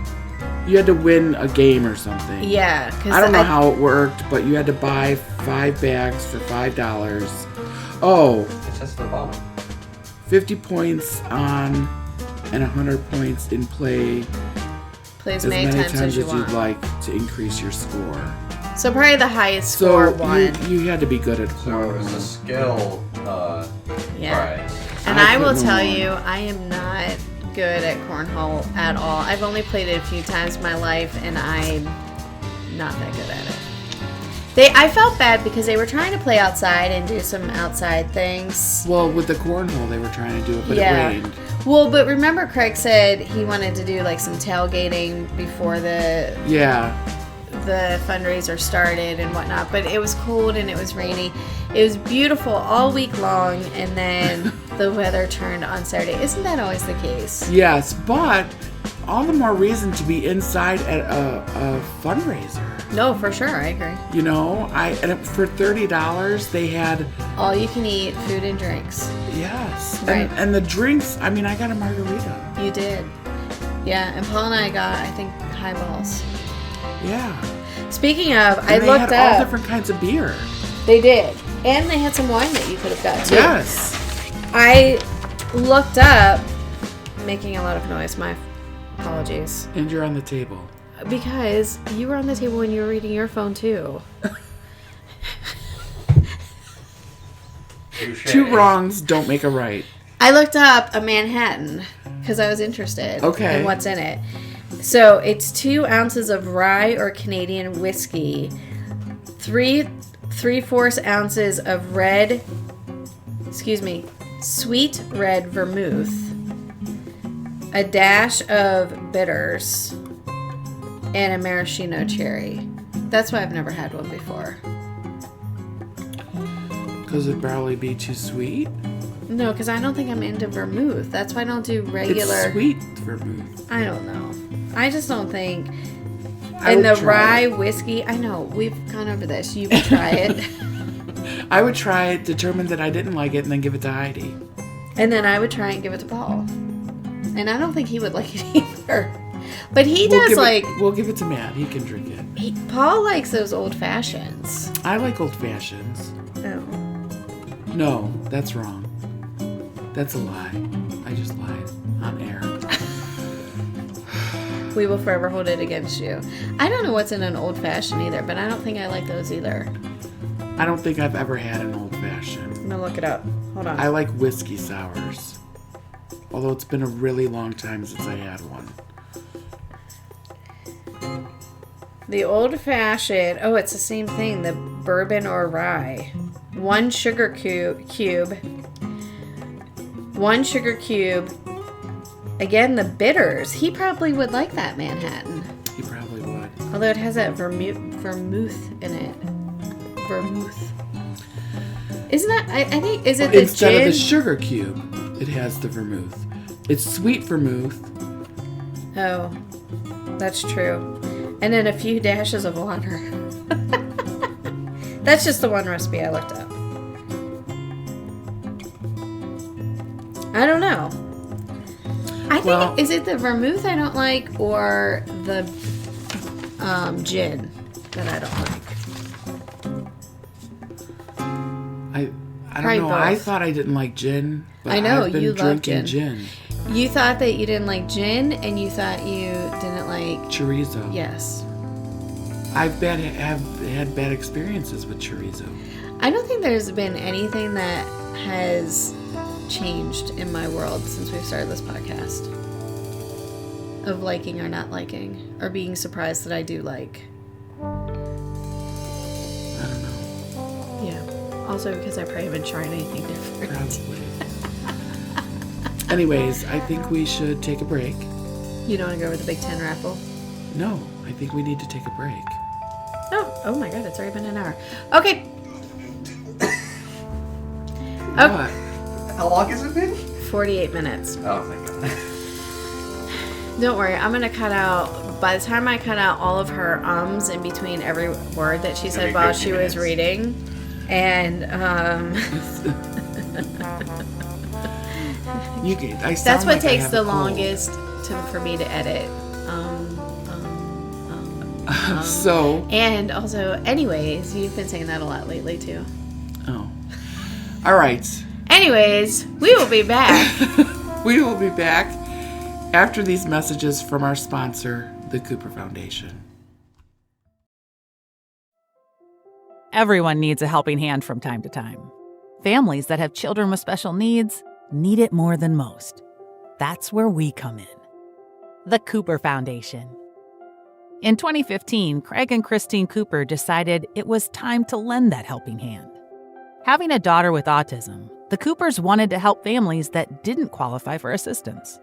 You had to win a game or something. Yeah. I don't know how it worked, but you had to buy 5 bags for $5. Oh, it says the bottom. 50 points on and 100 points in play. Play as As many times as you you'd want. like to increase your score. So probably the highest So score won. you had to be good at So it was a cornhole. skill Yeah. prize. And I I will couldn't tell won. you, I am not good at cornhole at all. I've only played it a few times in my life, and I'm not that good at it. I felt bad because they were trying to play outside and do some outside things. Well, with the cornhole, they were trying to do it, but Yeah. it rained. Well, but remember Craig said he wanted to do like some tailgating before the fundraiser started and whatnot, but it was cold and it was rainy. It was beautiful all week long, and then the weather turned on Saturday. Isn't that always the case? Yes, but all the more reason to be inside at a fundraiser. No, for sure, I agree. You know, and for $30 they had All you can eat food and drinks. yes, Right. and the drinks. I mean, I got a margarita. You did. Yeah, and Paul and I got, I think, highballs. Yeah, Speaking of, and I they looked had all up. different kinds of beer. They did. And they had some wine that you could have got too. Yes, I looked up, making a lot of noise, my apologies. and you're on the table. Because you were on the table when you were reading your phone too. Touche. Two wrongs don't make a right. I looked up a Manhattan because I was interested Okay. in what's in it. So it's 2 ounces of rye or Canadian whiskey, 3/4 ounces of sweet red vermouth, a dash of bitters, and a maraschino cherry. That's why I've never had one before. Because it'd probably be too sweet. No, because I don't think I'm into vermouth. That's why I don't do regular. It's sweet vermouth. I don't know. I just don't think. I And would the try rye it. whiskey, I know, we've gone over this. You would try it. I would try it, determine that I didn't like it, and then give it to Heidi. And then I would try and give it to Paul. And I don't think he would like it either. But he does like. We'll give it to Matt. He can drink it. Paul likes those old fashions. I like old fashions. Oh. No, that's wrong. That's a lie. I just lied on air. We will forever hold it against you. I don't know what's in an old fashioned either, but I don't think I like those either. I don't think I've ever had an old fashioned. I'm gonna look it up. Hold on. I like whiskey sours. Although it's been a really long time since I had one. The old fashioned. Oh, it's the same thing. The bourbon or rye. 1 sugar cube. 1 sugar cube. Again, the bitters. He probably would like that Manhattan. He probably would. Although it has that vermouth in it. Vermouth. Isn't that? I think. Is it the Instead gin? of the sugar cube, it has the vermouth. It's sweet vermouth. Oh, that's true. And then a few dashes of water. That's just the one recipe I looked up. I don't know. I think, is it the vermouth I don't like or the gin that I don't like? I Probably don't know. I both. thought I didn't like gin. But I know, I've been you love drinking gin. You thought that you didn't like gin and you thought you didn't like... Chorizo. Yes. I've had bad experiences with chorizo. I don't think there's been anything that has changed in my world since we've started this podcast. Of liking or not liking. Or being surprised that I do like. I don't know. Yeah. Also because I probably haven't tried anything different. Probably. Anyways, I think we should take a break. You don't want to go over the Big Ten raffle? No, I think we need to take a break. Oh my god, it's already been an hour. Okay. What? How long has it been? 48 minutes. Oh my god. Don't worry, I'm going to cut out, by the time I cut out all of her ums in between every word that she said Maybe while 50 she was minutes. reading, and I sound that's what like I takes have the a cold. longest for me to edit. So, And also, anyways, you've been saying that a lot lately too. oh. All right. Anyways, we will be back. We will be back after these messages from our sponsor, the Cooper Foundation. Everyone needs a helping hand from time to time. Families that have children with special needs need it more than most. That's where we come in. The Cooper Foundation. In 2015, Craig and Christine Cooper decided it was time to lend that helping hand. Having a daughter with autism, the Coopers wanted to help families that didn't qualify for assistance.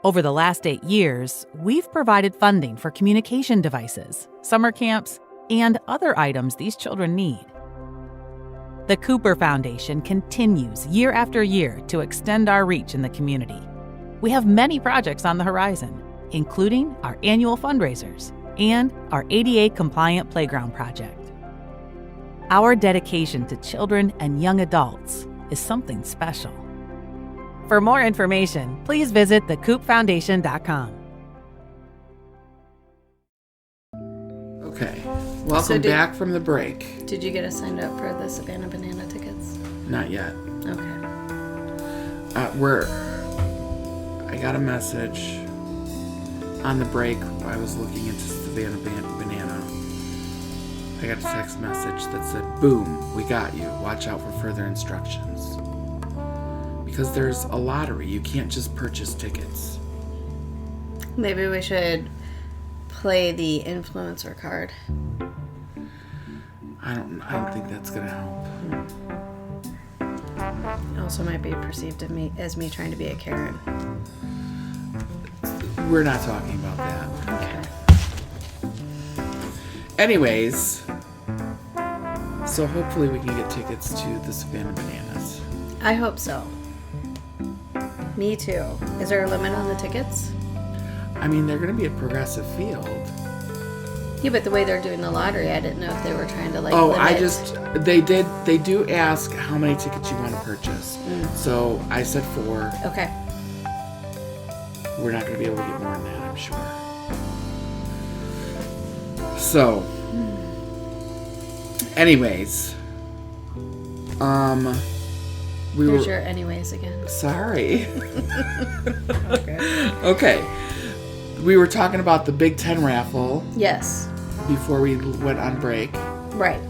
Over the last 8 years, we've provided funding for communication devices, summer camps, and other items these children need. The Cooper Foundation continues year after year to extend our reach in the community. We have many projects on the horizon, including our annual fundraisers and our ADA-compliant playground project. Our dedication to children and young adults is something special. For more information, please visit thecoopfoundation.com. Okay, welcome back from the break. Did you get us signed up for the Savannah Banana tickets? Not yet. Okay. I got a message on the break. I was looking into Savannah Banana. I got a text message that said, "Boom, we got you. Watch out for further instructions." Because there's a lottery. You can't just purchase tickets. Maybe we should play the influencer card. I don't think that's gonna help. Also might be perceived as me trying to be a Karen. We're not talking about that. Okay. Anyways, so hopefully we can get tickets to the Savannah Bananas. I hope so. Me too. Is there a limit on the tickets? I mean, they're going to be a progressive field. Yeah, but the way they're doing the lottery, I didn't know if they were trying to they do ask how many tickets you want to purchase. So I said 4. Okay. We're not going to be able to get more than that, I'm sure. So, anyways, Here's your anyways again. Sorry. Okay. Okay. We were talking about the Big Ten raffle. Yes. Before we went on break. Right.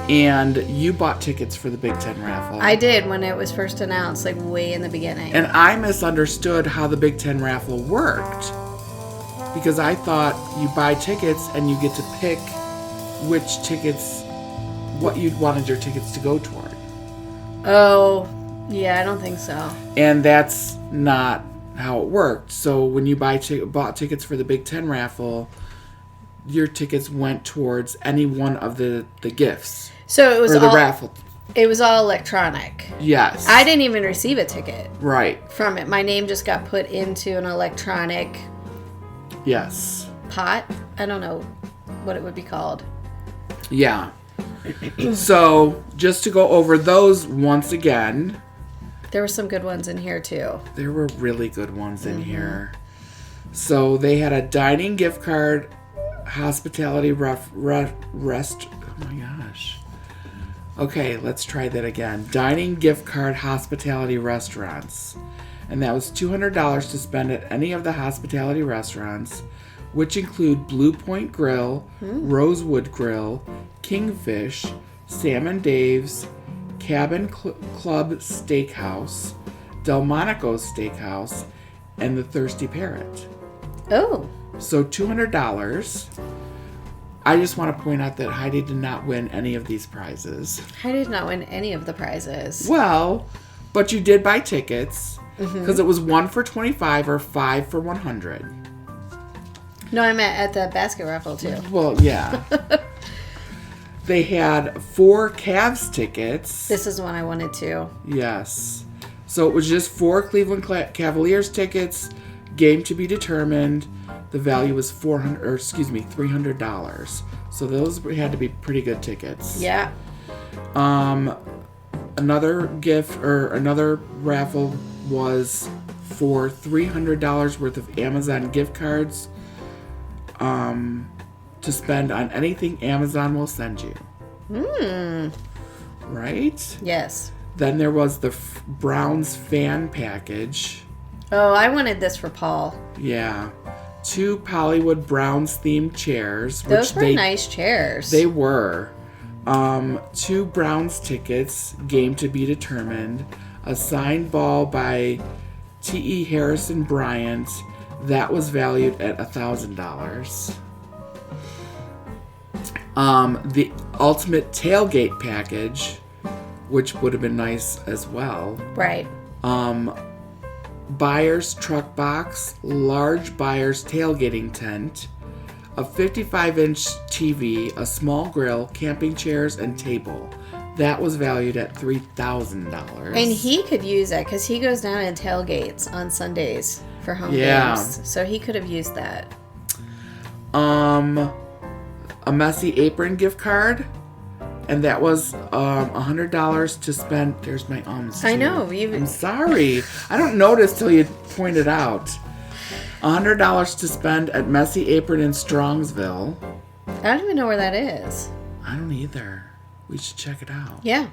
And you bought tickets for the Big Ten raffle. I did when it was first announced, like way in the beginning. And I misunderstood how the Big Ten raffle worked. Because I thought you buy tickets and you get to pick what you wanted your tickets to go toward. Oh, yeah, I don't think so. And that's not how it worked. So when you bought tickets for the Big Ten raffle, your tickets went towards any one of the gifts. So it was the raffle. It was all electronic. Yes. I didn't even receive a ticket. Right. From it. My name just got put into an electronic Yes. pot. I don't know what it would be called. Yeah. So, just to go over those once again. There were some good ones in here, too. There were really good ones in here. So, they had a dining gift card, hospitality rest. Oh my gosh. Okay, let's try that again. Dining gift card, hospitality restaurants. And that was $200 to spend at any of the hospitality restaurants, which include Blue Point Grill, Rosewood Grill, Kingfish, Sam & Dave's, Cabin Club Steakhouse, Delmonico's Steakhouse, and the Thirsty Parrot. Oh. So $200. I just want to point out that Heidi did not win any of these prizes. I did not win any of the prizes. Well, but you did buy tickets because it was 1 for $25 or 5 for $100. No, I meant at the basket raffle, too. Well, yeah. They had 4 Cavs tickets. This is one I wanted, too. Yes. So it was just 4 Cleveland Cavaliers tickets, game to be determined. The value was $300. So those had to be pretty good tickets. Yeah. Another gift or another raffle was for $300 worth of Amazon gift cards to spend on anything Amazon will send you. Right? Yes. Then there was the Browns fan package. Oh, I wanted this for Paul. Yeah. 2 Hollywood Browns themed chairs. Those were nice chairs. They were. 2 Browns tickets, game to be determined. A signed ball by T.E. Harrison Bryant. That was valued at $1,000. The ultimate tailgate package, which would have been nice as well. Right. Buyer's truck box, large buyer's tailgating tent, a 55-inch TV, a small grill, camping chairs, and table. That was valued at $3,000. And he could use that because he goes down and tailgates on Sundays for home games. So he could have used that. A Messy Apron gift card, and that was $100 to spend. There's my ums. I know. I'm sorry. I don't notice till you point it out. $100 to spend at Messy Apron in Strongsville. I don't even know where that is. I don't either. We should check it out. Yeah.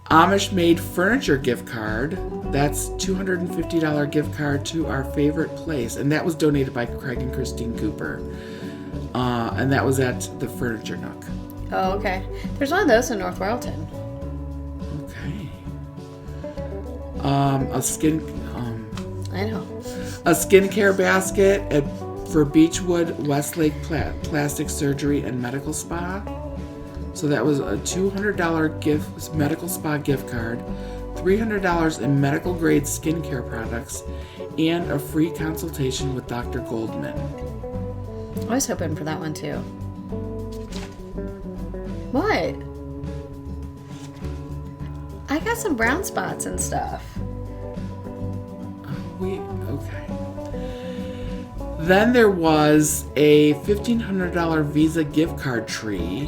Amish Made Furniture gift card. That's $250 gift card to our favorite place, and that was donated by Craig and Christine Cooper. And that was at the Furniture Nook. Oh, okay. There's one of those in North Royalton. Okay. I know. A skincare basket for Beechwood Westlake Plastic Surgery and Medical Spa. So that was a $200 medical spa gift card, $300 in medical grade skincare products, and a free consultation with Dr. Goldman. I was hoping for that one too. What? I got some brown spots and stuff. Okay. Then there was a $1,500 Visa gift card tree.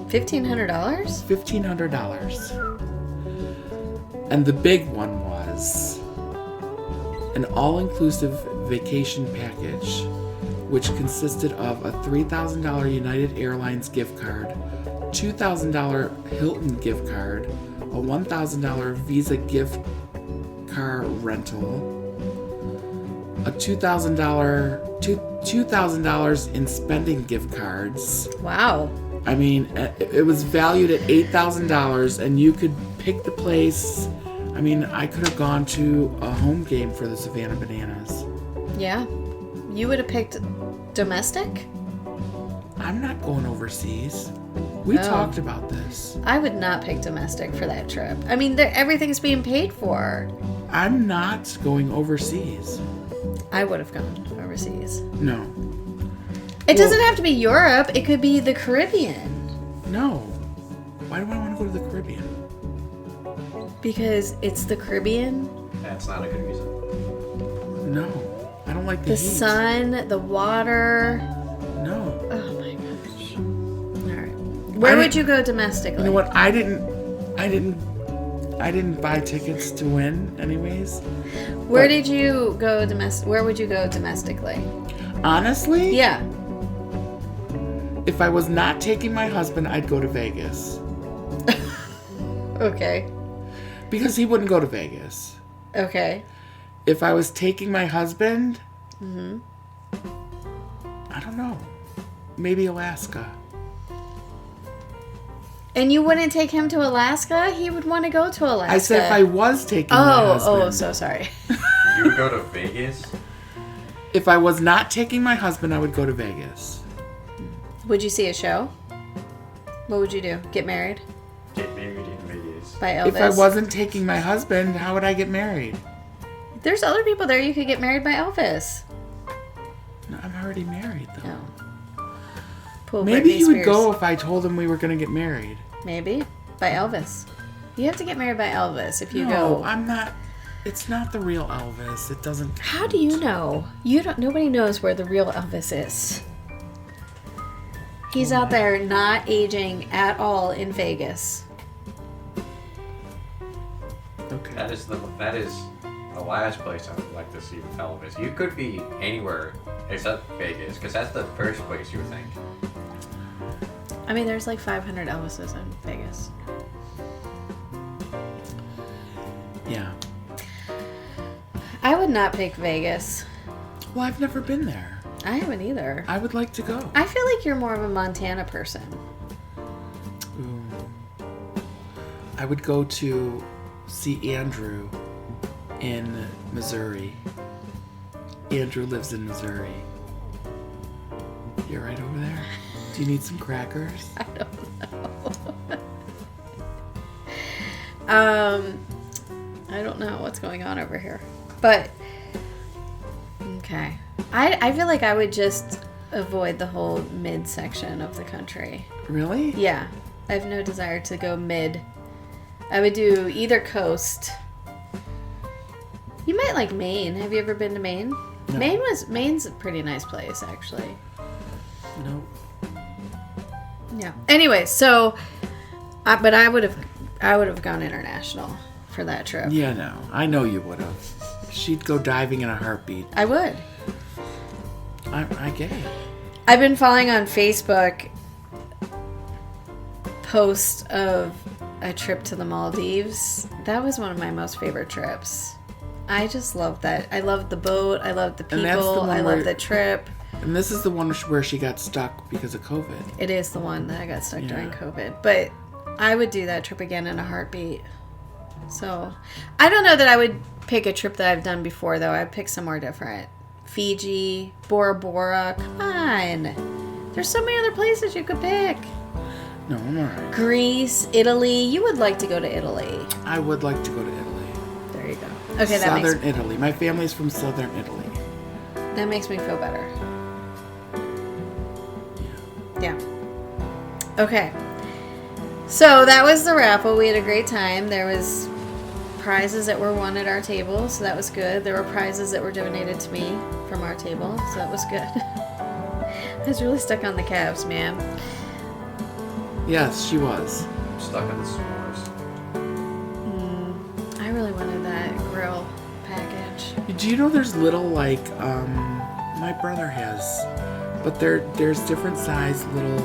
$1,500? $1,500. And the big one was an all-inclusive vacation package, which consisted of a $3,000 United Airlines gift card, $2,000 Hilton gift card, a $1,000 Visa gift car rental, a $2,000 in spending gift cards. Wow. I mean, it was valued at $8,000, and you could pick the place. I mean, I could have gone to a home game for the Savannah Bananas. Yeah. You would have picked domestic? I'm not going overseas. We talked about this. I would not pick domestic for that trip. I mean, everything's being paid for. I'm not going overseas. I would have gone overseas. No. It doesn't have to be Europe. It could be the Caribbean. No. Why do I want to go to the Caribbean? Because it's the Caribbean. That's not a good reason. No. I don't like the The heat. sun, the water. No. Oh my gosh. All right. Where would you go domestically? You know what? I didn't buy tickets to win anyways. Where did you go Where would you go domestically? Honestly? Yeah. If I was not taking my husband, I'd go to Vegas. Okay. Because he wouldn't go to Vegas. Okay. If I was taking my husband, I don't know. Maybe Alaska. And you wouldn't take him to Alaska? He would want to go to Alaska. I said if I was taking my husband. Oh, so sorry. You would go to Vegas? If I was not taking my husband, I would go to Vegas. Would you see a show? What would you do? Get married? Get married in Vegas. By Elvis? If I wasn't taking my husband, how would I get married? There's other people there you could get married by Elvis. No, I'm already married, though. No. Pull Maybe Britney he would Spears. go if I told him we were going to get married. Maybe. By Elvis. You have to get married by Elvis if you No, go. I'm not. It's not the real Elvis. It doesn't. How do you know? Nobody knows where the real Elvis is. He's out there not aging at all in Vegas. Okay. That is the last place I would like to see with Elvis. You could be anywhere except Vegas, because that's the first place you would think. I mean, there's like 500 Elvises in Vegas. Yeah. I would not pick Vegas. Well, I've never been there. I haven't either. I would like to go. I feel like you're more of a Montana person. Ooh. I would go to see Andrew in Missouri. Andrew lives in Missouri. You're right over there. Do you need some crackers? I don't know. I don't know what's going on over here. But, okay. I feel like I would just avoid the whole mid-section of the country. Really? Yeah. I have no desire to go mid. I would do either coast. You might like Maine. Have you ever been to Maine? No. Maine's a pretty nice place, actually. No. Yeah. Anyway, so, but I would have gone international for that trip. Yeah, no. I know you would have. She'd go diving in a heartbeat. I would. I get it. I've been following on Facebook posts of a trip to the Maldives. That was one of my most favorite trips. I just love that. I love the boat. I love the And that's the people. one I where- love the trip. And this is the one where she got stuck because of COVID. It is the one that I got stuck during Yeah. COVID. But I would do that trip again in a heartbeat. So, I don't know that I would pick a trip that I've done before, though. I'd pick somewhere different. Fiji, Bora Bora. Come on. There's so many other places you could pick. No, I'm alright. Greece, Italy. You would like to go to Italy. I would like to go to Italy. There you go. Okay, Southern Italy. My family's from Southern Italy. that makes me feel better. Yeah. Okay. So that was the raffle. We had a great time. There was prizes that were won at our table, so that was good. There were prizes that were donated to me from our table, so that was good. I was really stuck on the Cavs, man. Yes, she was. I'm stuck on the s'mores. I really wanted that grill package. Do you know there's little, like, my brother has, but there's different size little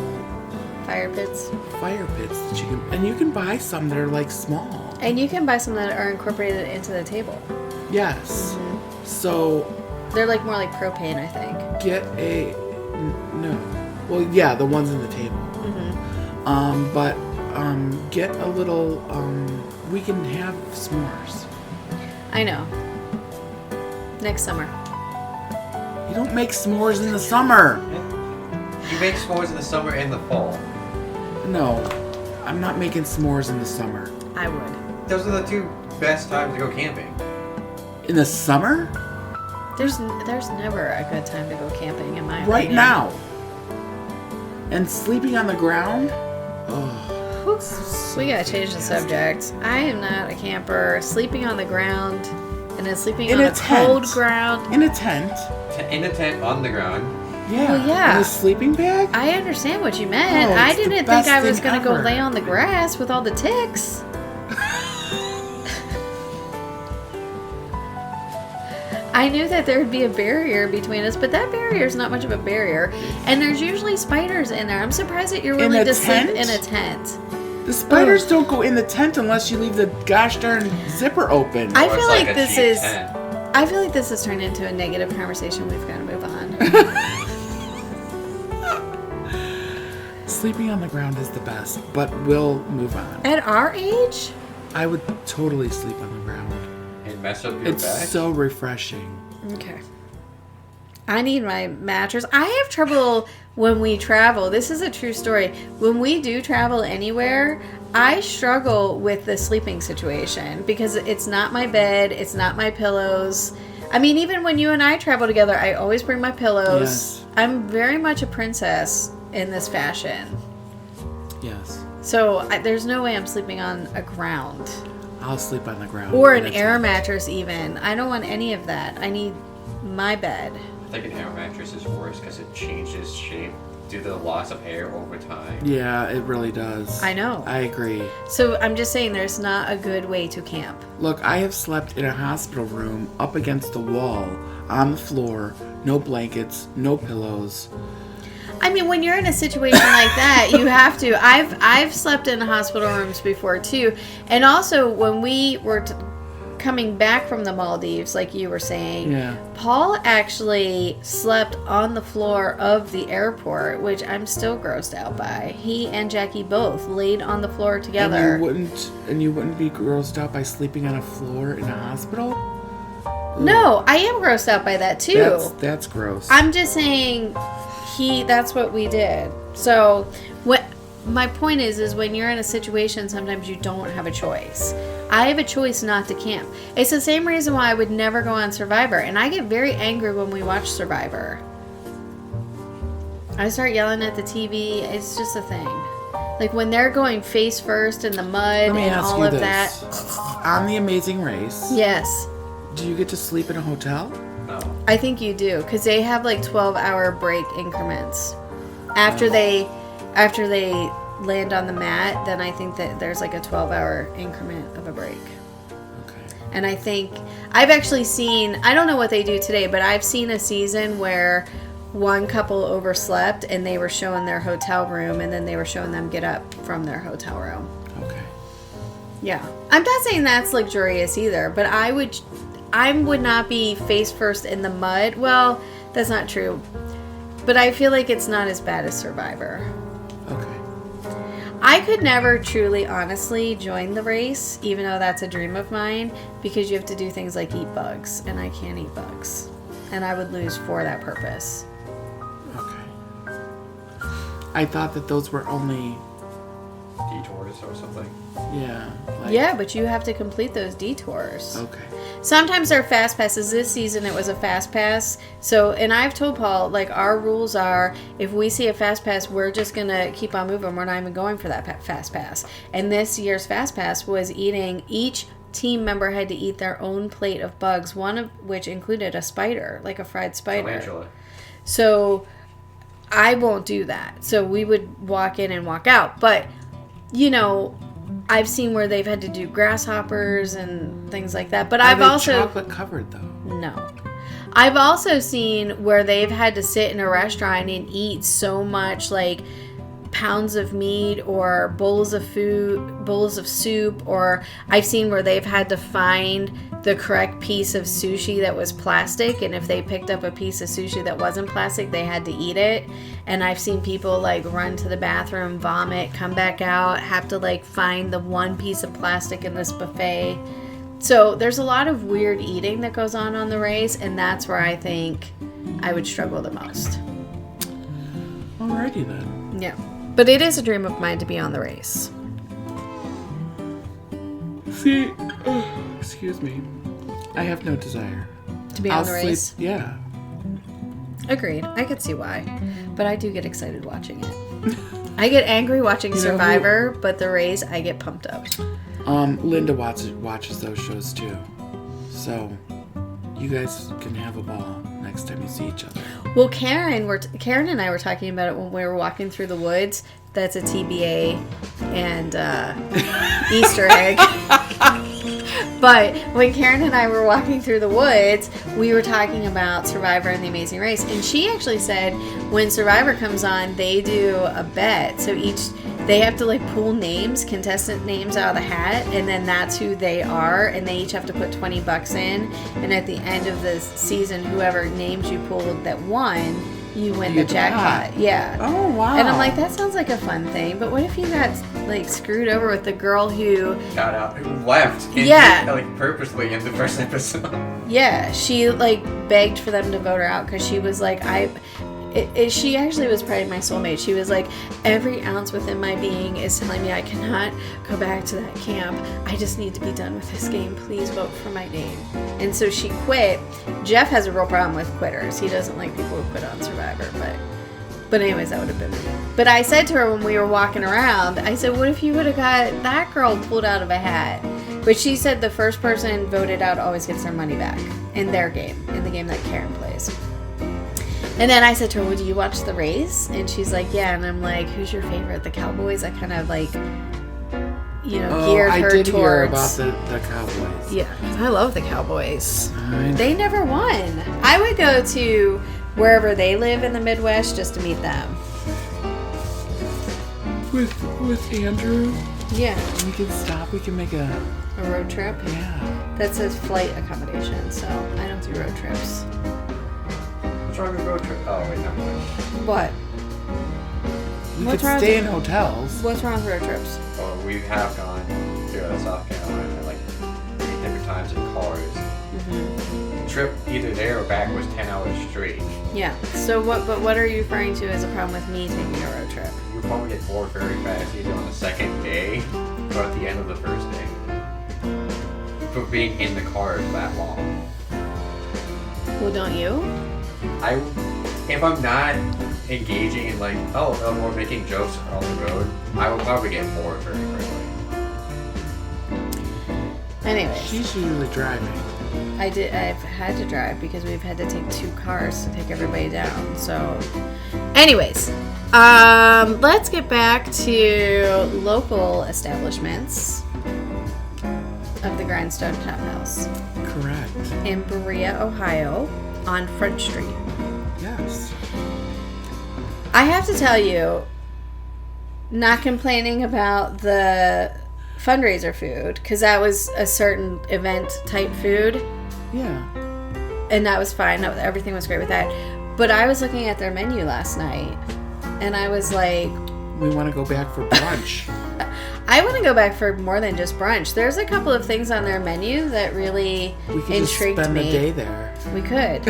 Fire pits. fire pits that you can, and you can buy some that are, like, small. And you can buy some that are incorporated into the table. Yes. So They're like more like propane, I think. get no. Well, yeah, the ones in the table. But get a little. We can have s'mores. I know. Next summer. You don't make s'mores in the summer. You make s'mores in the summer and the fall. No, I'm not making s'mores in the summer. I would. Those are the two best times to go camping. In the summer? There's never a good time to go camping in my Right opinion. now. And sleeping on the ground? Oh, We gotta change the subject. I am not a camper. Sleeping on the ground and then sleeping In on a a cold tent. ground. in a tent. In a tent on the ground. Yeah. Well, yeah. In a sleeping bag? I understand what you meant. Oh, I it's the didn't think best I was thing gonna go ever. lay on the grass with all the ticks. I knew that there would be a barrier between us, but that barrier is not much of a barrier. And there's usually spiders in there. I'm surprised that you're In willing a to sleep tent? in a tent. The spiders don't go in the tent unless you leave the gosh darn zipper open. I Or feel it's like a this cheap is. tent. I feel like this has turned into a negative conversation. We've got to move on. Sleeping on the ground is the best, but we'll move on. At our age, I would totally sleep on the ground. And mess up your It's back. so refreshing. okay. I need my mattress. I have trouble when we travel. This is a true story. When we do travel anywhere, I struggle with the sleeping situation because it's not my bed, it's not my pillows. I mean, even when you and I travel together, I always bring my pillows. Yes. I'm very much a princess in this fashion. Yes. So there's no way I'm sleeping on a ground. I'll sleep on the ground. Or in an a air tent. mattress even. I don't want any of that. I need my bed. I think an air mattress is worse because it changes shape due to the loss of air over time. Yeah, it really does. I know. I agree. So I'm just saying there's not a good way to camp. Look, I have slept in a hospital room up against the wall, on the floor, no blankets, no pillows. I mean, when you're in a situation like that, you have to. I've slept in hospital rooms before too. And also when we were coming back from the Maldives, like you were saying, Yeah. Paul actually slept on the floor of the airport, which I'm still grossed out by. He and Jackie both laid on the floor together. And you wouldn't be grossed out by sleeping on a floor in a hospital? No, I am grossed out by that too. That's gross. I'm just saying That's what we did. So what my point is when you're in a situation, sometimes you don't have a choice. I have a choice not to camp. It's the same reason why I would never go on Survivor. And I get very angry when we watch Survivor. I start yelling at the TV. It's just a thing. Like when they're going face first in the mud and all of that. On The Amazing Race. Yes. Do you get to sleep in a hotel? No. I think you do, because they have like 12-hour break increments. After they land on the mat, then I think that there's like a 12-hour increment of a break. Okay. And I think I've actually seen, I don't know what they do today, but I've seen a season where one couple overslept and they were showing their hotel room, and then they were showing them get up from their hotel room. Okay. Yeah. I'm not saying that's luxurious either, but I would not be face first in the mud. Well, that's not true. But I feel like it's not as bad as Survivor. Okay. I could never truly, honestly join the race, even though that's a dream of mine, because you have to do things like eat bugs, and I can't eat bugs. And I would lose for that purpose. Okay. I thought that those were only... Detours or something. Yeah. Yeah, but you have to complete those detours. Okay. Sometimes they're fast passes. This season it was a fast pass. So, and I've told Paul, like, our rules are, if we see a fast pass, we're just going to keep on moving. We're not even going for that fast pass. And this year's fast pass was each team member had to eat their own plate of bugs, one of which included a spider, like a fried spider. So I won't do that. So we would walk in and walk out. But, you know, I've seen where they've had to do grasshoppers and things like that. But I've also chocolate covered though. No. I've also seen where they've had to sit in a restaurant and eat so much, like, pounds of meat or bowls of soup, or I've seen where they've had to find the correct piece of sushi that was plastic, and if they picked up a piece of sushi that wasn't plastic, they had to eat it. And I've seen people like run to the bathroom, vomit, come back out, have to like find the one piece of plastic in this buffet. So there's a lot of weird eating that goes on the race, and that's where I think I would struggle the most. Alrighty then. Yeah. But it is a dream of mine to be on the race. See, excuse me. I have no desire. To be on the race? Yeah. Agreed. I could see why. But I do get excited watching it. I get angry watching Survivor, but the race, I get pumped up. Linda watches those shows too. So, you guys can have a ball next time you see each other. Well, Karen and I were talking about it when we were walking through the woods. That's a TBA and Easter egg. But when Karen and I were walking through the woods, we were talking about Survivor and The Amazing Race. And she actually said when Survivor comes on, they do a bet. So they have to like pull names, contestant names out of the hat, and then that's who they are. And they each have to put $20 in. And at the end of the season, whoever names you pulled that won, you win the jackpot. Yeah. Oh, wow. And I'm like, that sounds like a fun thing. But what if you got like screwed over with the girl who got out, who left? Like purposely in the first episode. Yeah, she like begged for them to vote her out because she was like, she actually was probably my soulmate. She was like, every ounce within my being is telling me I cannot go back to that camp. I just need to be done with this game. Please vote for my name. And so she quit. Jeff has a real problem with quitters. He doesn't like people who quit on Survivor, but anyways, that would have been me. But I said to her when we were walking around, I said, what if you would have got that girl pulled out of a hat? But she said the first person voted out always gets their money back in their game, in the game that Karen plays. And then I said to her, well, do you watch the race? And she's like, yeah. And I'm like, who's your favorite? The Cowboys? I kind of like, geared her towards. I did hear about the Cowboys. Yeah, I love the Cowboys. They never won. I would go to wherever they live in the Midwest just to meet them. With Andrew? Yeah. We can stop. We can make a road trip? Yeah. That says flight accommodation, so I don't do road trips. What's wrong with road trip? Oh, wait, never mind. What? We could stay in hotels. What's wrong with road trips? Well, we have gone to South Carolina like 3 different times in cars. Mm-hmm. trip either there or back was 10 hours straight. Yeah. So what are you referring to as a problem with me taking a road trip? You probably get bored very fast either on the second day or at the end of the first day. For being in the car that long. Well, don't you? If I'm not engaging in like, we're making jokes on the road, I will probably get bored very quickly. Anyways. She's usually driving. I've had to drive because we've had to take 2 cars to take everybody down. So, anyways, let's get back to local establishments of the Grindstone Tap House Correct. in Berea, Ohio, on Front Street. Yes. I have to tell you, not complaining about the fundraiser food, because that was a certain event type food. Yeah. And that was fine. Everything was great with that. But I was looking at their menu last night, and I was like, We want to go back for brunch. I want to go back for more than just brunch. There's a couple of things on their menu that really We could intrigued just spend me. the day there. We could.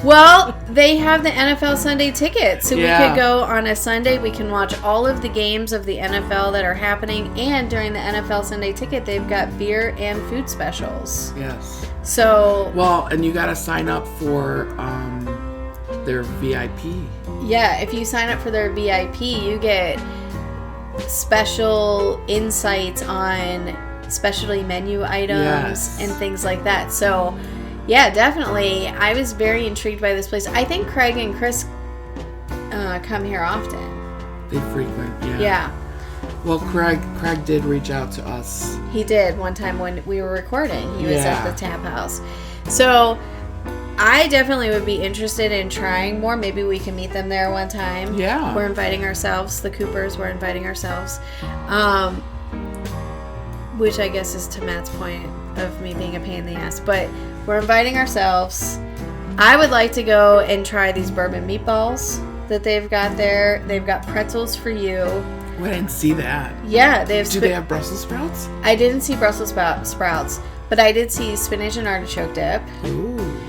Well, they have the NFL Sunday ticket, so we could go on a Sunday. We can watch all of the games of the NFL that are happening, and during the NFL Sunday ticket, they've got beer and food specials. Yes. So, Well, and you got to sign up for their VIP. yeah, if you sign up for their VIP, you get special insights on specialty menu items and things like that. So, yeah, definitely. I was very intrigued by this place. I think Craig and Chris come here often. They frequent, Yeah, Well, Craig did reach out to us. he did one time when we were recording. He was at Yeah. the tap house. So, I definitely would be interested in trying more. Maybe we can meet them there one time. Yeah. We're inviting ourselves. The Coopers, we're inviting ourselves. Which I guess is to Matt's point of me being a pain in the ass. But we're inviting ourselves. I would like to go and try these bourbon meatballs that they've got there. They've got pretzels for you. We didn't see that. Yeah, they have. Do they have Brussels sprouts? I didn't see Brussels sprouts, but I did see spinach and artichoke dip. Ooh.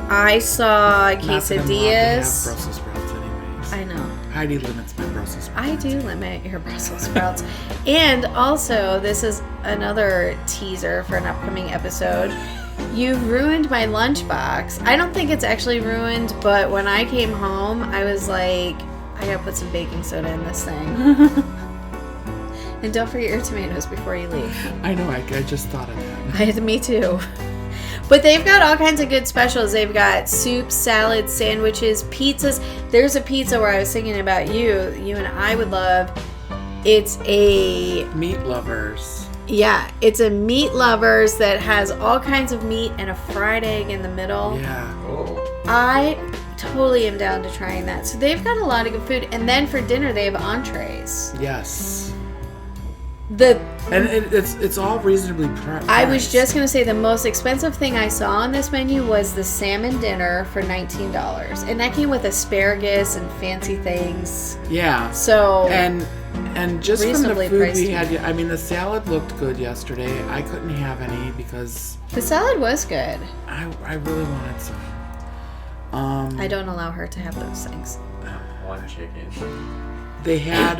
I saw Not that I'm allowed to have quesadillas. Brussels sprouts anyways. I know. Heidi limits my Brussels sprouts. I do limit your Brussels sprouts. And also, this is another teaser for an upcoming episode. You've ruined my lunchbox. I don't think it's actually ruined, but when I came home, I was like, I gotta put some baking soda in this thing. And don't forget your tomatoes before you leave. I know, I just thought of that. Me too. But they've got all kinds of good specials. They've got soups, salads, sandwiches, pizzas. There's a pizza where I was thinking about you and I would love. It's a... Meat lovers. Yeah, it's a meat lovers that has all kinds of meat and a fried egg in the middle. Yeah. Oh. I totally am down to trying that. So they've got a lot of good food. And then for dinner, they have entrees. Yes. And it's all reasonably priced. I was just going to say the most expensive thing I saw on this menu was the salmon dinner for $19. And that came with asparagus and fancy things. Yeah. So... And just from the reasonably food priced. we had, I mean, the salad looked good yesterday. I couldn't have any because the salad was good. I really wanted some. I don't allow her to have those things. One chicken. They had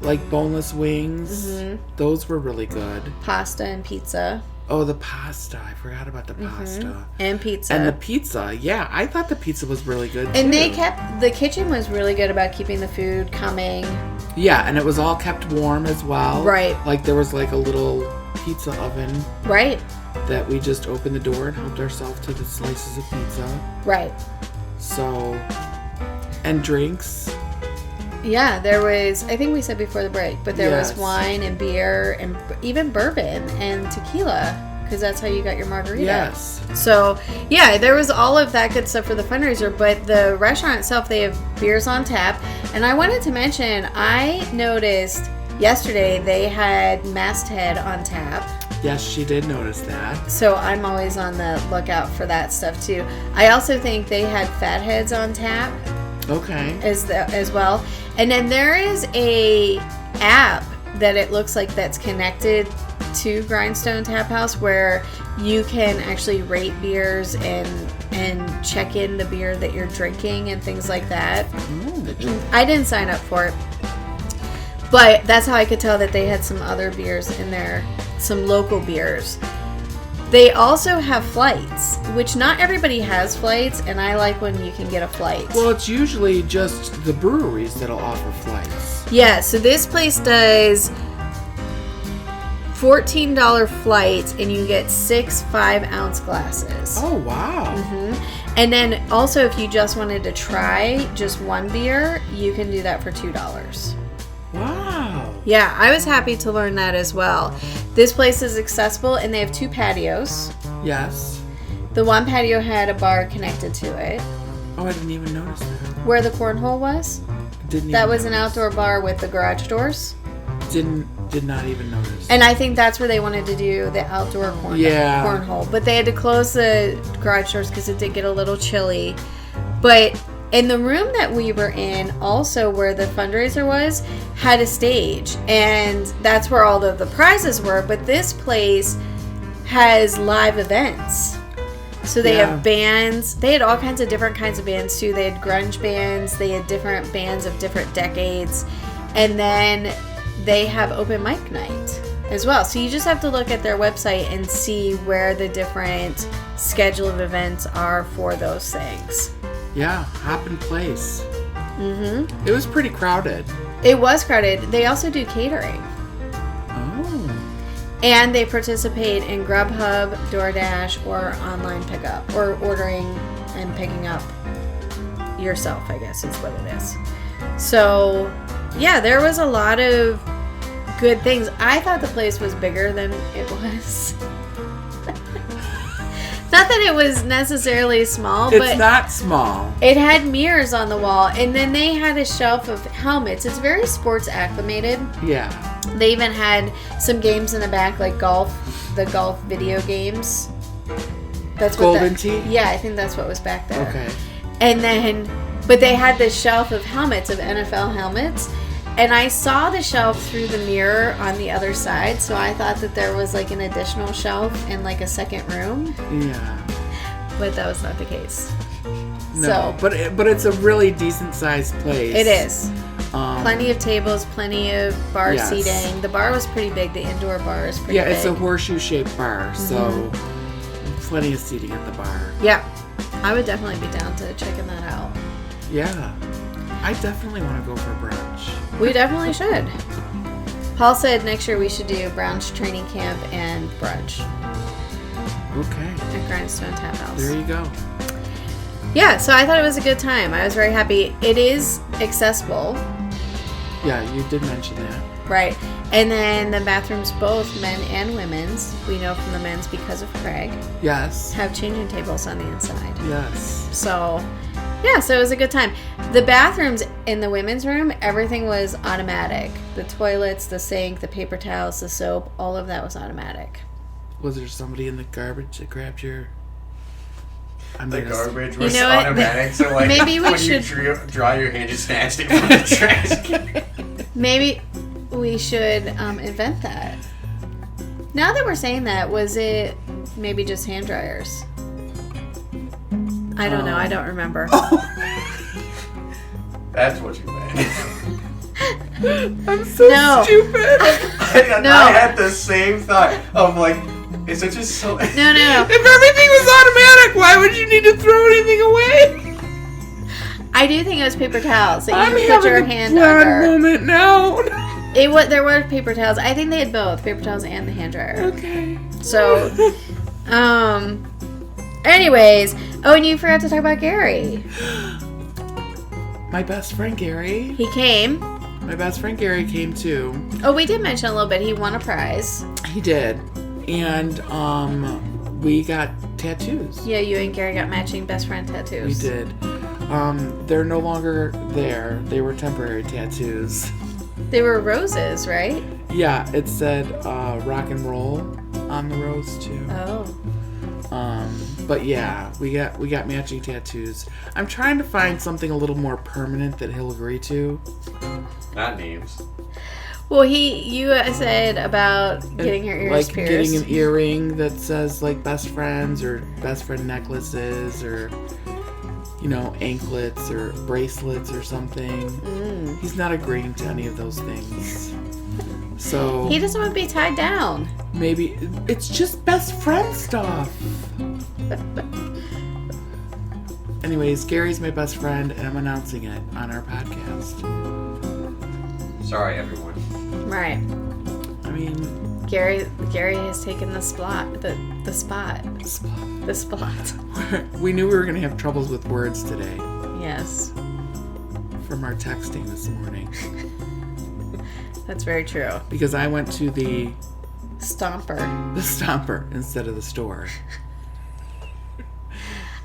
like boneless wings. Mm-hmm. Those were really good. Pasta and pizza. Oh, the pasta. I forgot about the pasta. And pizza. And the pizza. Yeah, I thought the pizza was really good too. And the kitchen was really good about keeping the food coming. Yeah, and it was all kept warm as well. Right. Like there was like a little pizza oven Right. that we just opened the door and helped ourselves to the slices of pizza. Right. So, and drinks. Yeah, there was, I think we said before the break, but there was Yes. wine and beer and even bourbon and tequila, because that's how you got your margarita. Yes. So, yeah, there was all of that good stuff for the fundraiser, but the restaurant itself, they have beers on tap. And I wanted to mention, I noticed yesterday they had Masthead on tap. Yes, she did notice that. So I'm always on the lookout for that stuff too. I also think they had Fatheads on tap Okay. as well. And then there is a app that it looks like that's connected to Grindstone Tap House where you can actually rate beers and check in the beer that you're drinking and things like that. I didn't sign up for it, but that's how I could tell that they had some other beers in there, some local beers. They also have flights, which not everybody has flights, and I like when you can get a flight. Well, it's usually just the breweries that'll offer flights. Yeah, so this place does $14 flights, and you get 6 5-ounce glasses. Oh, wow. And then also, if you just wanted to try just one beer, you can do that for $2. Wow. Yeah, I was happy to learn that as well. This place is accessible, and they have 2 patios. Yes. The one patio had a bar connected to it, Oh, I didn't even notice that. where the cornhole was. Didn't That even was an notice. outdoor bar with the garage doors. Did not even notice. And I think that's where they wanted to do the outdoor cornhole. But they had to close the garage doors because it did get a little chilly. But in the room that we were in, also where the fundraiser was, had a stage. And that's where all of the prizes were. But this place has live events. So they have bands. They had all kinds of different kinds of bands too. They had grunge bands. They had different bands of different decades. And then they have open mic night as well. So you just have to look at their website and see where the different schedule of events are for those things. Yeah, Hoppin' Place. Mm-hmm. It was pretty crowded. It was crowded. They also do catering. Oh. And they participate in Grubhub, DoorDash, or online pickup, or ordering and picking up yourself, I guess is what it is. So, yeah, there was a lot of good things. I thought the place was bigger than it was. Not that it was necessarily small, but It's not small. it had mirrors on the wall, and then they had a shelf of helmets. It's very sports acclimated. Yeah. They even had some games in the back, like the golf video games. That's what Golden Tee? Yeah, I think that's what was back there. Okay. And then, but they had this shelf of helmets, of NFL helmets, and I saw the shelf through the mirror on the other side, so I thought that there was like an additional shelf in like a second room, Yeah. but that was not the case. No, So, but it's a really decent sized place. it is. Um, Plenty of tables, plenty of bar Yes. seating. The bar was pretty big. The indoor bar is pretty Yeah, big. it's a horseshoe shaped bar, so plenty of seating at the bar. Yeah, I would definitely be down to checking that out. Yeah. I definitely want to go for brunch. We definitely should. Paul said next year we should do brunch, training camp, and brunch Okay. at Grindstone Tap House. There you go. Yeah, so I thought it was a good time. I was very happy. It is accessible, Yeah, you did mention that. right? And then the bathrooms, both men and women's, we know from the men's because of Craig, Yes. have changing tables on the inside. Yes. So, yeah, so it was a good time. The bathrooms in the women's room, everything was automatic. The toilets, the sink, the paper towels, the soap, all of that was automatic. Was there somebody in the garbage that grabbed your... I The might have- garbage was know what? automatic, so like Maybe we when should- you dry your hand, just snatched it from the trash can. Maybe we should invent that. Now that we're saying that, was it maybe just hand dryers? I don't know. I don't remember. That's what you meant. I'm so No. stupid. And No. I had the same thought of like, is it just so... No. If everything was automatic, why would you need to throw anything away? I do think it was paper towels that I'm you put your having a hand blonde under. moment now. There were paper towels. I think they had both, paper towels and the hand dryer. Okay. So, anyways, oh, and you forgot to talk about Gary. My best friend Gary. He came. My best friend Gary came too. Oh, we did mention a little bit. He won a prize. He did. And we got tattoos. Yeah, you and Gary got matching best friend We tattoos. did. They're no longer there. They were temporary tattoos. They were roses, right? Yeah, it said rock and roll on the rose too. Oh. But yeah, we got matching tattoos. I'm trying to find something a little more permanent that he'll agree to. Not names. Well, you said about getting your ears like pierced. getting an earring that says like best friends or best friend necklaces or anklets or bracelets or something. He's not agreeing to any of those things. So He doesn't want to be tied down. maybe it's just best friend stuff. Anyways, Gary's my best friend, and I'm announcing it on our podcast. Sorry, everyone. Right. I mean, Gary has taken the spot. The spot. we knew we were going to have troubles with words today Yes. from our texting this morning. That's very true. Because I went to the Stomper. instead of the store.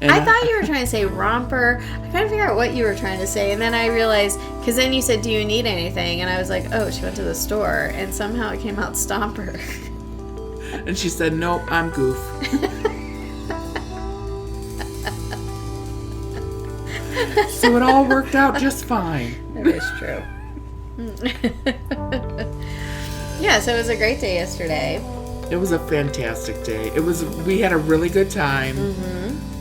And I thought you were trying to say romper. I couldn't figure out what you were trying to say. And then I realized, because then you said, do you need anything? And I was like, oh, she went to the store. And somehow it came out Stomper. And she said, nope, I'm goof. So it all worked out just fine. That is true. Yeah, so it was a great day yesterday. It was a fantastic day. We had a really good time.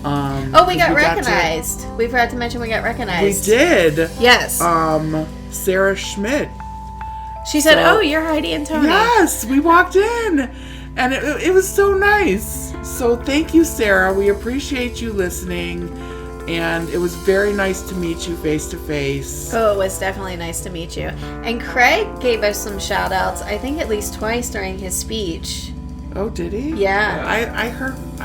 We got recognized. We forgot to mention we got We recognized. did. Yes. Sarah Schmidt. She said, so- oh, you're Heidi and Tony. Yes, we walked in. And it was so nice. So thank you, Sarah. We appreciate you listening. And it was very nice to meet you face to face. Oh, it was definitely nice to meet you. And Craig gave us some shout outs, I think at least twice during his speech. Oh, did he? Yeah. I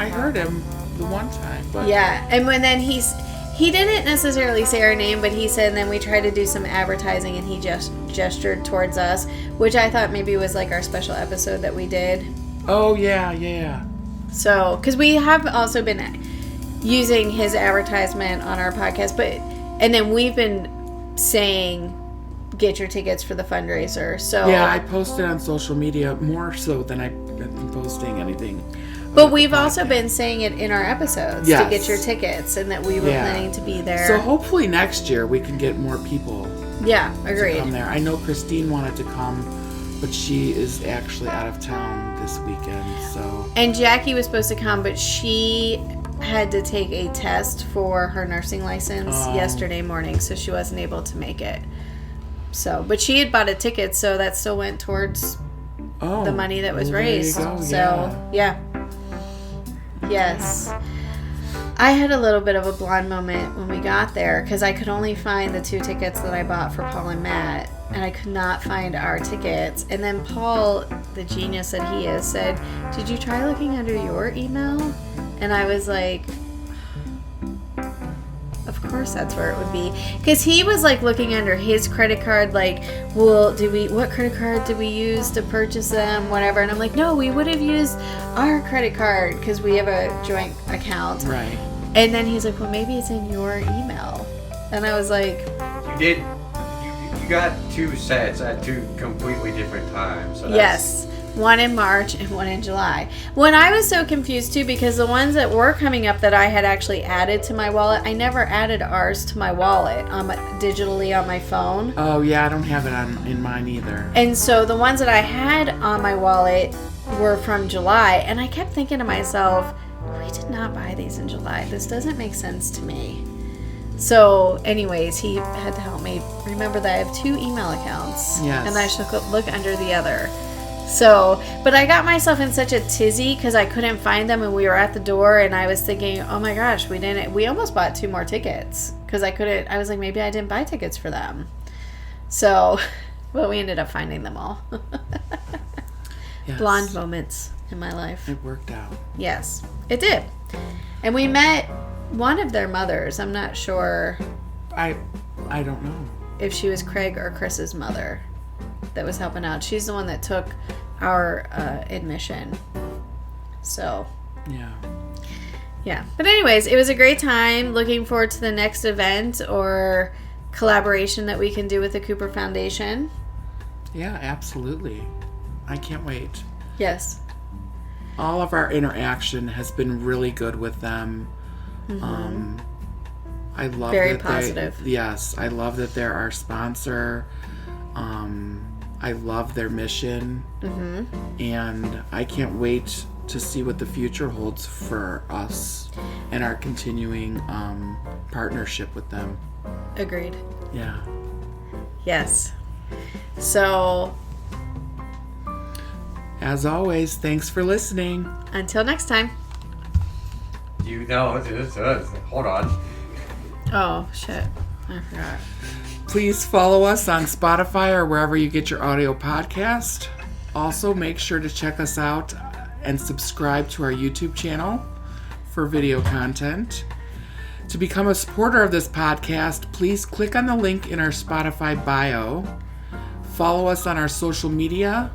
heard him the one time. But Yeah. And then he didn't necessarily say our name, but he said, and then we tried to do some advertising and he just gestured towards us, which I thought maybe was like our special episode that we did. Oh, yeah. So, because we have also been using his advertisement on our podcast, and then we've been saying, get your tickets for the fundraiser. So Yeah, I posted on social media more so than I've been posting anything. But we've also been saying it in our episodes to Yes. get your tickets, and that we were planning to be there. So hopefully next year we can get more people Yeah, to agreed. come there. I know Christine wanted to come, but she is actually out of town this weekend. So And Jackie was supposed to come, but she had to take a test for her nursing license yesterday morning, so she wasn't able to make it. So, but she had bought a ticket, so that still went towards the money that was well, there you raised. go, So, yeah. Yes. I had a little bit of a blonde moment when we got there because I could only find the 2 tickets that I bought for Paul and Matt, and I could not find our tickets. And then Paul, the genius that he is, said, did you try looking under your email? And I was like, of course that's where it would be. Because he was like looking under his credit card, like, well, what credit card did we use to purchase them, whatever. And I'm like, no, we would have used our credit card because we have a joint account. right. And then he's like, well, maybe it's in your email. And I was like, You got 2 sets at 2 completely different times. So yes. One in March and one in July. When I was so confused too, because the ones that were coming up that I had actually added to my wallet, I never added ours to my wallet digitally on my phone. Oh yeah, I don't have it in mine either. And so the ones that I had on my wallet were from July, and I kept thinking to myself, we did not buy these in July. This doesn't make sense to me. So anyways, he had to help me remember that I have 2 email accounts. Yes. And I should look under the other. So, but I got myself in such a tizzy because I couldn't find them, and we were at the door, and I was thinking, oh my gosh, we almost bought 2 more tickets because I was like, maybe I didn't buy tickets for them. So, but we ended up finding them all. Yes. Blonde moments in my life. It worked out. Yes, it did. And we met one of their mothers. I'm not sure I don't know. if she was Craig or Chris's mother that was helping out. She's the one that took our admission. So, yeah. But anyways, it was a great time. Looking forward to the next event or collaboration that we can do with the Cooper Foundation. Yeah, absolutely. I can't wait. Yes. All of our interaction has been really good with them. I love Very that positive. Yes, I love that they're our sponsor. I love their mission. And I can't wait to see what the future holds for us and our continuing partnership with them. Agreed. Yeah. Yes. So, As always, thanks for listening. until next time. You know, hold on. Oh, shit. I forgot. Please follow us on Spotify or wherever you get your audio podcast. Also, make sure to check us out and subscribe to our YouTube channel for video content. To become a supporter of this podcast, please click on the link in our Spotify bio. Follow us on our social media.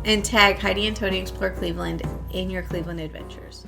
And tag Heidi and Tony Explore Cleveland in your Cleveland adventures.